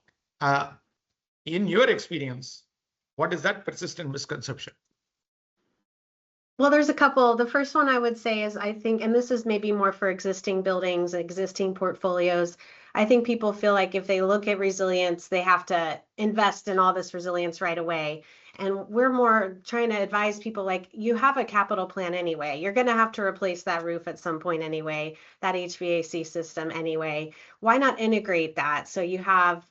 in your experience, what is that persistent misconception? Well, there's a couple. The first one I would say is, I think, and this is maybe more for existing buildings, existing portfolios, I think people feel like if they look at resilience, they have to invest in all this resilience right away. And we're more trying to advise people like, you have a capital plan anyway. You're going to have to replace that roof at some point anyway, that HVAC system anyway. Why not integrate that so you have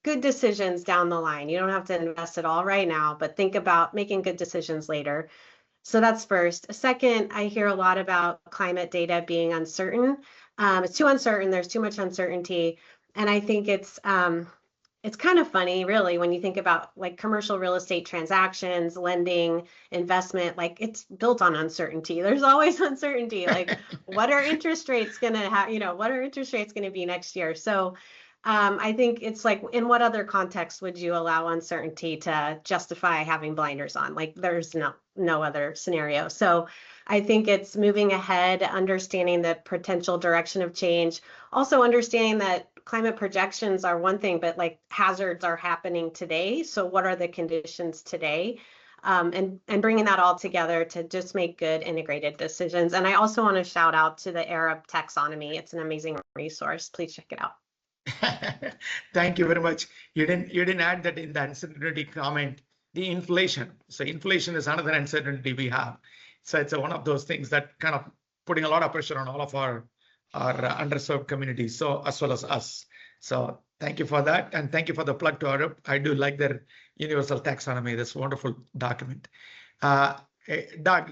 good decisions down the line? You don't have to invest it all right now, but think about making good decisions later. So that's first. Second, I hear a lot about climate data being uncertain. It's too uncertain. There's too much uncertainty. And I think it's kind of funny, really, when you think about like commercial real estate transactions, lending, investment, like it's built on uncertainty. There's always uncertainty. Like, what are interest rates going to have, what are interest rates going to be next year? So I think it's like, in what other context would you allow uncertainty to justify having blinders on? Like, there's no other scenario. So I think it's moving ahead, understanding the potential direction of change, also understanding that climate projections are one thing, but like hazards are happening today. So what are the conditions today? And bringing that all together to just make good integrated decisions. And I also want to shout out to the Arab taxonomy. It's an amazing resource. Please check it out. Thank you very much. You didn't add that in the uncertainty comment, the inflation. So inflation is another uncertainty we have. So it's one of those things that kind of putting a lot of pressure on all of our underserved communities, so as well as us. So thank you for that. And thank you for the plug to Arab. I do like their universal taxonomy. That's a wonderful document. Doug,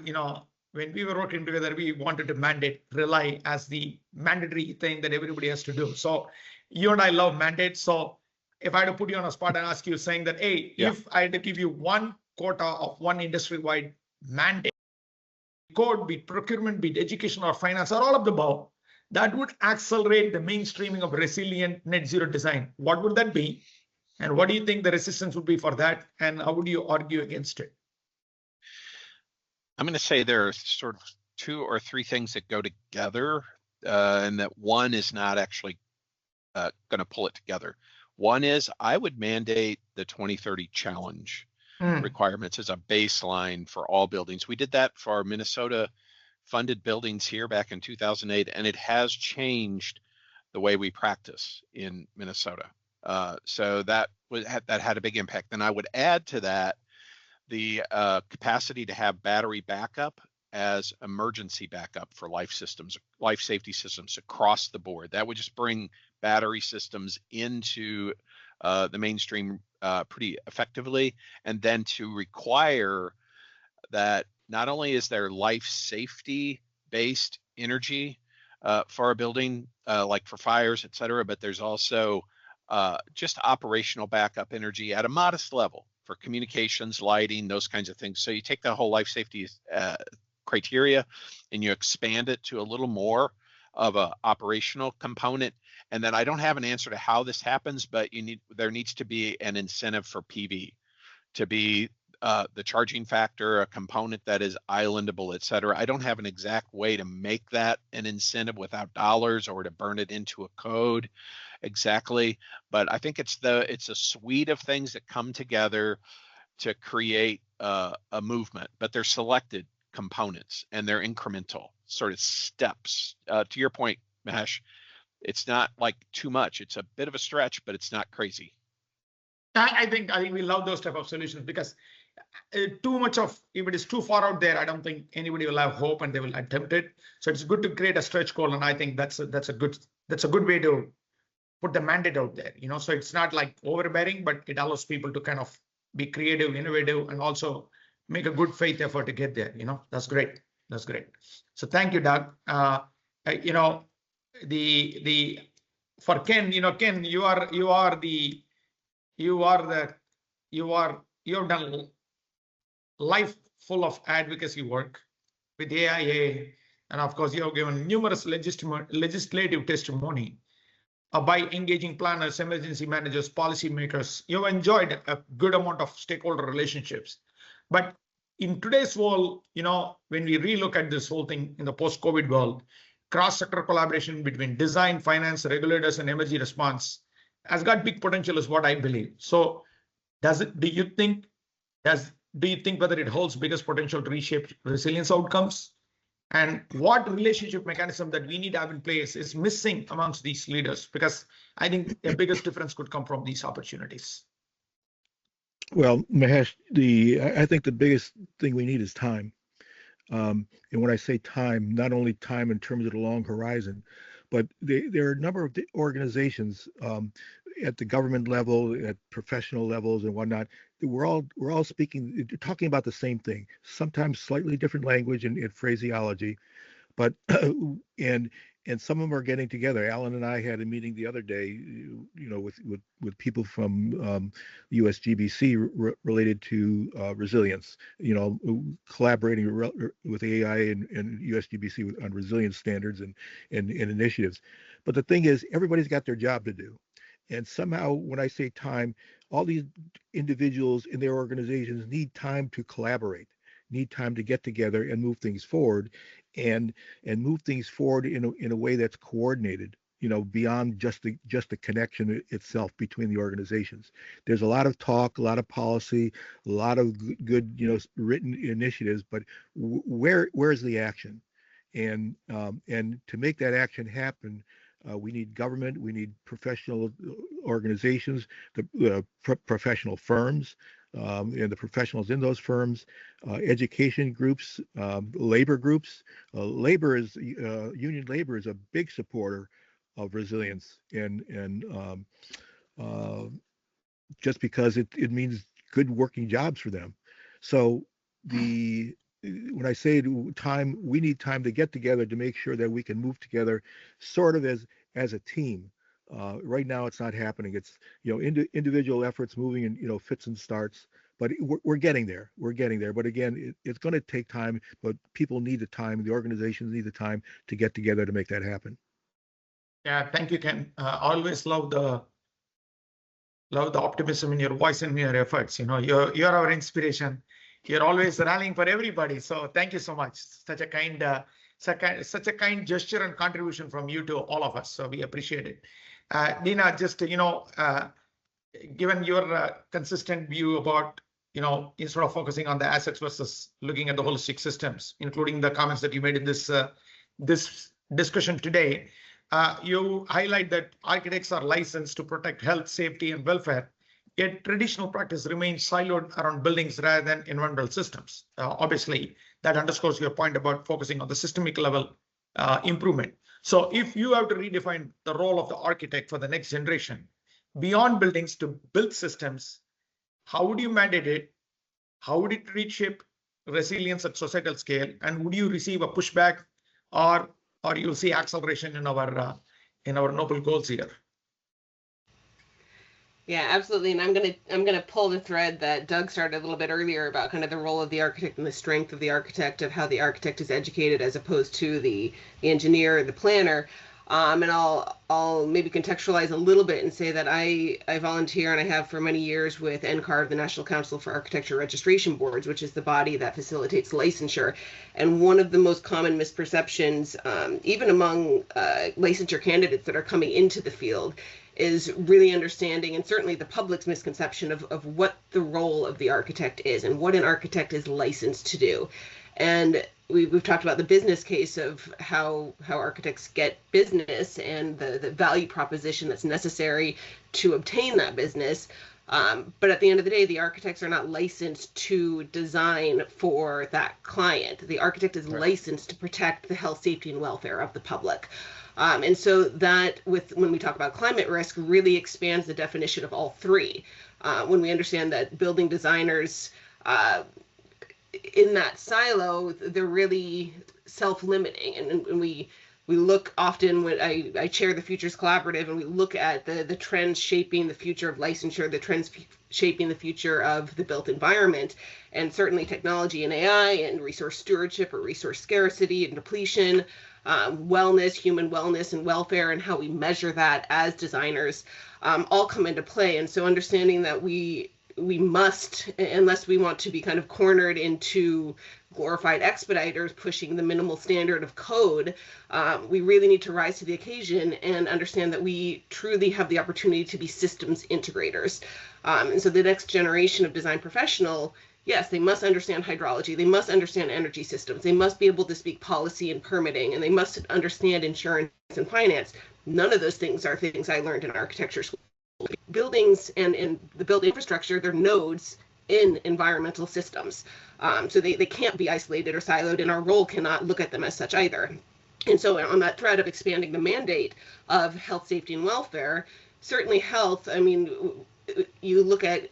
when we were working together, we wanted to mandate rely as the mandatory thing that everybody has to do. So you and I love mandates. So if I had to put you on a spot and ask you saying that, hey, if I had to give you one quota of one industry-wide mandate, code, be it procurement, be it education or finance or all of the above, that would accelerate the mainstreaming of resilient net zero design. What would that be? And what do you think the resistance would be for that? And how would you argue against it? I'm going to say there are sort of 2 or 3 things that go together, and that one is not actually going to pull it together. One is I would mandate the 2030 challenge requirements as a baseline for all buildings. We did that for our Minnesota funded buildings here back in 2008, and it has changed the way we practice in Minnesota. So that had a big impact. Then I would add to that the capacity to have battery backup as emergency backup for life safety systems across the board. That would just bring battery systems into the mainstream pretty effectively, and then to require that not only is there life safety based energy for a building, like for fires, et cetera, but there's also just operational backup energy at a modest level for communications, lighting, those kinds of things. So you take the whole life safety criteria and you expand it to a little more of a operational component. And then I don't have an answer to how this happens, but there needs to be an incentive for PV to be the charging factor, a component that is islandable, et cetera. I don't have an exact way to make that an incentive without dollars or to burn it into a code exactly. But I think it's a suite of things that come together to create a movement, but they're selected components and they're incremental sort of steps. To your point, Mahesh, it's not like too much. It's a bit of a stretch, but it's not crazy. I think we love those type of solutions, because too much of, if it is too far out there, I don't think anybody will have hope and they will attempt it. So it's good to create a stretch goal, and I think that's a good way to put the mandate out there. So it's not like overbearing, but it allows people to kind of be creative, innovative, and also make a good faith effort to get there. That's great. That's great. So thank you, Doug. For Ken, Ken, you have done life full of advocacy work with AIA, and of course you have given numerous legislative testimony by engaging planners, emergency managers, policymakers. You've enjoyed a good amount of stakeholder relationships. But in today's world, when we relook at this whole thing in the post-COVID world, cross-sector collaboration between design, finance, regulators, and emergency response has got big potential, is what I believe. So do you think whether it holds biggest potential to reshape resilience outcomes? And what relationship mechanism that we need to have in place is missing amongst these leaders? Because I think the biggest difference could come from these opportunities. Well, Mahesh, I think the biggest thing we need is time. And when I say time, not only time in terms of the long horizon, but there are a number of organizations at the government level, at professional levels and whatnot. We're all talking about the same thing, sometimes slightly different language and phraseology, but and some of them are getting together. Alan and I had a meeting the other day, with people from USGBC related to resilience, collaborating with AI and USGBC on resilience standards and initiatives. But the thing is, everybody's got their job to do. And somehow, when I say time, all these individuals in their organizations need time to collaborate, need time to get together and move things forward, and move things forward in a way that's coordinated, beyond just the connection itself between the organizations. There's a lot of talk, a lot of policy, a lot of good, written initiatives, but where's the action? And to make that action happen, we need government, we need professional organizations, the professional firms, and the professionals in those firms, education groups, labor groups. Union labor is a big supporter of resilience, and just because it means good working jobs for them. So when I say time, we need time to get together to make sure that we can move together sort of as a team. Right now, it's not happening. It's, individual efforts moving in, fits and starts, but we're getting there. We're getting there. But again, it's going to take time, but people need the time. The organizations need the time to get together to make that happen. Yeah, thank you, Ken. I always love the optimism in your voice and in your efforts. You're our inspiration. You're always rallying for everybody. So thank you so much. Such a kind gesture and contribution from you to all of us. So we appreciate it. Dina, just given your consistent view about, instead of focusing on the assets versus looking at the holistic systems, including the comments that you made in this discussion today, you highlight that architects are licensed to protect health, safety, and welfare. Yet traditional practice remains siloed around buildings rather than environmental systems. Obviously, that underscores your point about focusing on the systemic level improvement. So if you have to redefine the role of the architect for the next generation, beyond buildings to build systems, how would you mandate it? How would it reshape resilience at societal scale, and would you receive a pushback, or you'll see acceleration in our noble goals here? Yeah, absolutely. And I'm gonna pull the thread that Doug started a little bit earlier about kind of the role of the architect and the strength of the architect, of how the architect is educated as opposed to the engineer or the planner. And I'll maybe contextualize a little bit and say that I volunteer, and I have for many years, with NCARB, the National Council for Architecture Registration Boards, which is the body that facilitates licensure. And one of the most common misperceptions, even among licensure candidates that are coming into the field, is really understanding, and certainly the public's misconception of what the role of the architect is and what an architect is licensed to do. And we've talked about the business case of how architects get business and the value proposition that's necessary to obtain that business. But at the end of the day, the architects are not licensed to design for that client. The architect is licensed to protect the health, safety, and welfare of the public. And so that, when we talk about climate risk, really expands the definition of all three. When we understand that building designers in that silo, they're really self-limiting, and we look often, when I chair the Futures Collaborative, and we look at the trends shaping the future of licensure, the trends shaping the future of the built environment, and certainly technology and AI and resource stewardship or resource scarcity and depletion, wellness, human wellness and welfare, and how we measure that as designers, all come into play. And so understanding that we must, unless we want to be kind of cornered into glorified expediters pushing the minimal standard of code, we really need to rise to the occasion and understand that we truly have the opportunity to be systems integrators. And so the next generation of design professional, yes, they must understand hydrology, they must understand energy systems, they must be able to speak policy and permitting, and they must understand insurance and finance. None of those things are things I learned in architecture school. Buildings and the built infrastructure, they're nodes in environmental systems. So they can't be isolated or siloed, and our role cannot look at them as such either. And so on that thread of expanding the mandate of health, safety, and welfare, certainly health, I mean, you look at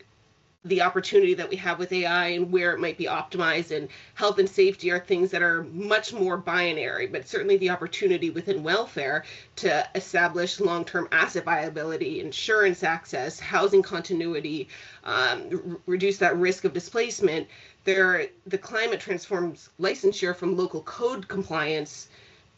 the opportunity that we have with AI and where it might be optimized, and health and safety are things that are much more binary, but certainly the opportunity within welfare to establish long-term asset viability, insurance access, housing continuity, reduce that risk of displacement. The climate transforms licensure from local code compliance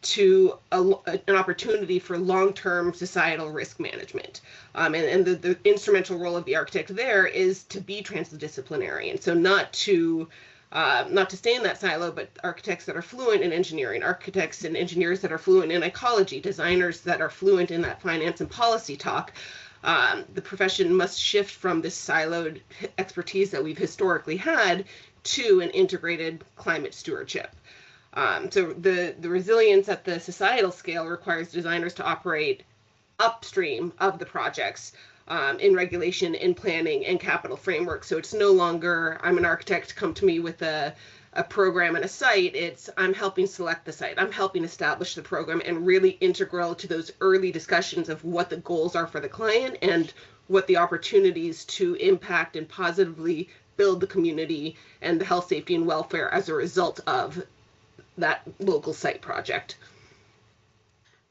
to an opportunity for long-term societal risk management. And the instrumental role of the architect there is to be transdisciplinary. And so not to stay in that silo, but architects that are fluent in engineering, architects and engineers that are fluent in ecology, designers that are fluent in that finance and policy talk. The profession must shift from this siloed expertise that we've historically had to an integrated climate stewardship. So the resilience at the societal scale requires designers to operate upstream of the projects in regulation, in planning, and capital framework. So it's no longer, I'm an architect, come to me with a program and a site. It's, I'm helping select the site, I'm helping establish the program, and really integral to those early discussions of what the goals are for the client and what the opportunities to impact and positively build the community and the health, safety, and welfare as a result of that local site project.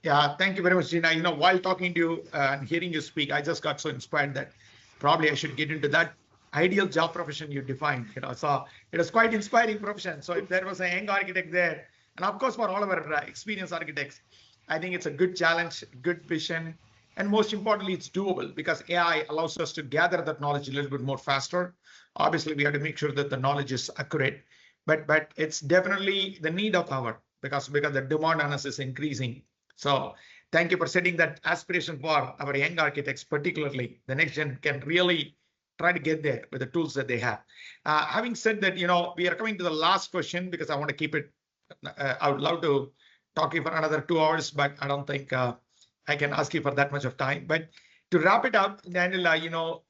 Yeah, thank you very much, Gina. You know, while talking to you and hearing you speak, I just got so inspired that probably I should get into that ideal job profession you defined. You know, so it was quite inspiring profession. So if there was a young architect there, and of course for all of our experienced architects, I think it's a good challenge, good vision, and most importantly, it's doable because AI allows us to gather that knowledge a little bit more faster. Obviously, we have to make sure that the knowledge is accurate, but it's definitely the need of hour because the demand on us is increasing. So thank you for setting that aspiration for our young architects, particularly the next gen can really try to get there with the tools that they have. Having said that, you know, we are coming to the last question because I want to keep it. I would love to talk to you for another 2 hours, but I don't think I can ask you for that much of time. But to wrap it up, Daniel, you know,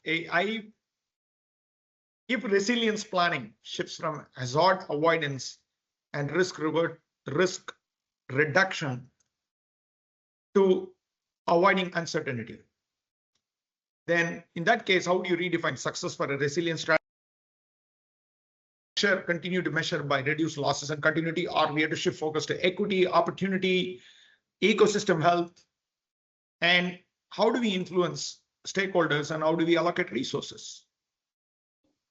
if resilience planning shifts from hazard avoidance and risk reduction to avoiding uncertainty, then in that case, how do you redefine success for a resilience strategy continue to measure by reduced losses and continuity, or we have to shift focus to equity, opportunity, ecosystem health, and how do we influence stakeholders and how do we allocate resources?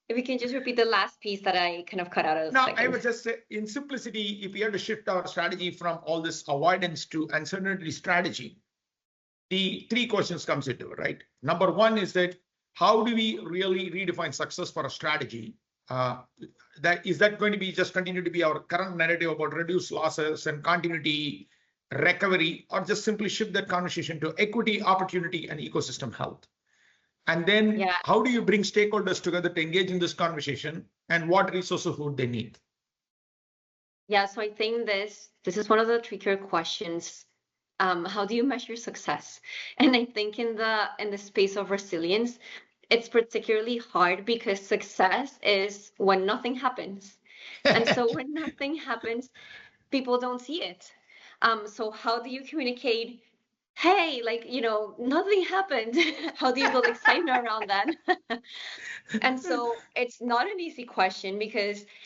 If we can just repeat the last piece that I kind of cut out of. Now, I would just say, in simplicity, if we have to shift our strategy from all this avoidance to uncertainty strategy, the three questions comes into it, right? Number one is that how do we really redefine success for a strategy? Is that going to be just continue to be our current narrative about reduced losses and continuity, recovery, or just simply shift that conversation to equity, opportunity, and ecosystem health? And then how do you bring stakeholders together to engage in this conversation, and what resources would they need? Yeah, so I think this is one of the trickier questions. How do you measure success? And I think in the space of resilience, it's particularly hard because success is when nothing happens. And so when nothing happens, people don't see it. So how do you communicate, hey, like, nothing happened? How do you build excitement around that? And so it's not an easy question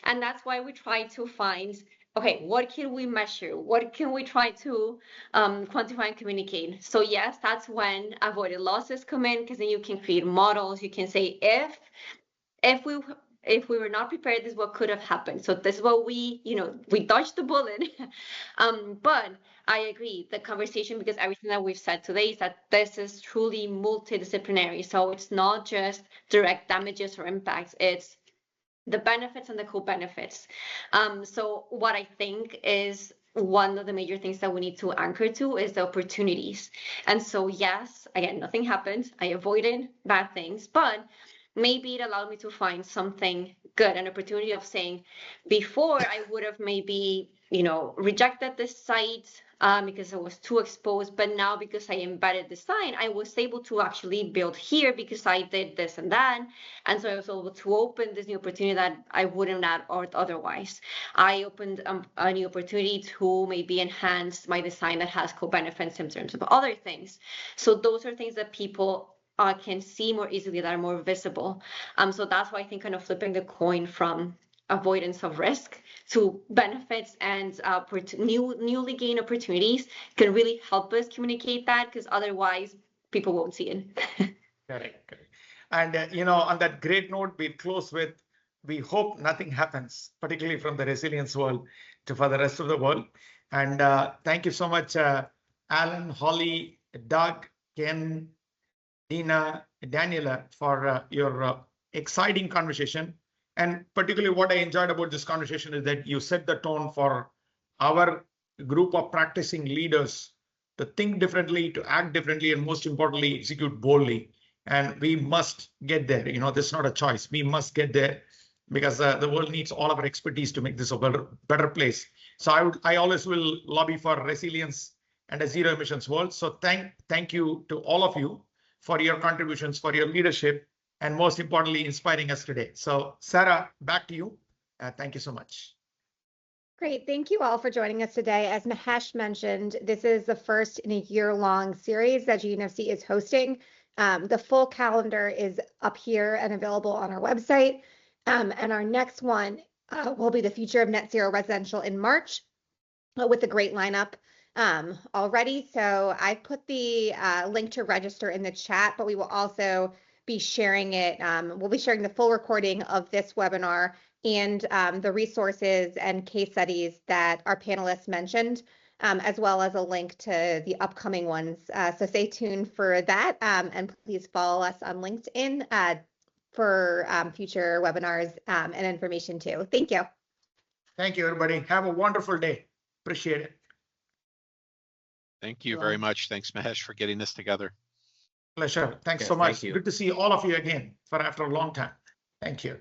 and that's why we try to find, okay, what can we measure? What can we try to quantify and communicate? So yes, that's when avoided losses come in, because then you can create models. You can say, if we were not prepared, this is what could have happened. So this is what we dodged the bullet. But I agree, the conversation, because everything that we've said today is that this is truly multidisciplinary. So it's not just direct damages or impacts, it's the benefits and the co-benefits. So what I think is one of the major things that we need to anchor to is the opportunities. And so yes, again, nothing happened. I avoided bad things, but maybe it allowed me to find something good, an opportunity of saying, before I would have maybe, rejected this site because it was too exposed. But now, because I embedded design, I was able to actually build here because I did this and that. And so I was able to open this new opportunity that I wouldn't have otherwise. I opened a new opportunity to maybe enhance my design that has co-benefits in terms of other things. So those are things that people can see more easily, that are more visible. So that's why I think kind of flipping the coin from avoidance of risk to benefits and newly gained opportunities can really help us communicate that, because otherwise people won't see it. Correct. And on that great note, we close with, we hope nothing happens, particularly from the resilience world for the rest of the world. And thank you so much, Alan, Holly, Doug, Ken, Dina, Daniela, for your exciting conversation. And particularly what I enjoyed about this conversation is that you set the tone for our group of practicing leaders to think differently, to act differently, and most importantly, execute boldly. And we must get there. This is not a choice. We must get there because the world needs all of our expertise to make this a better place. So I always will lobby for resilience and a zero emissions world. So thank you to all of you for your contributions, for your leadership, and most importantly, inspiring us today. So Sarah, back to you. Thank you so much. Great. Thank you all for joining us today. As Mahesh mentioned, this is the first in a year-long series that GNFZ is hosting. The full calendar is up here and available on our website. And our next one will be the future of net zero residential in March with a great lineup already. So I put the link to register in the chat, but we will also be sharing it. We'll be sharing the full recording of this webinar and the resources and case studies that our panelists mentioned, as well as a link to the upcoming ones. So stay tuned for that, and please follow us on LinkedIn for future webinars and information too. Thank you. Thank you, everybody. Have a wonderful day. Appreciate it. Thank you very much. Thanks, Mahesh, for getting this together. Pleasure. Thanks so much. Good to see all of you again after a long time. Thank you.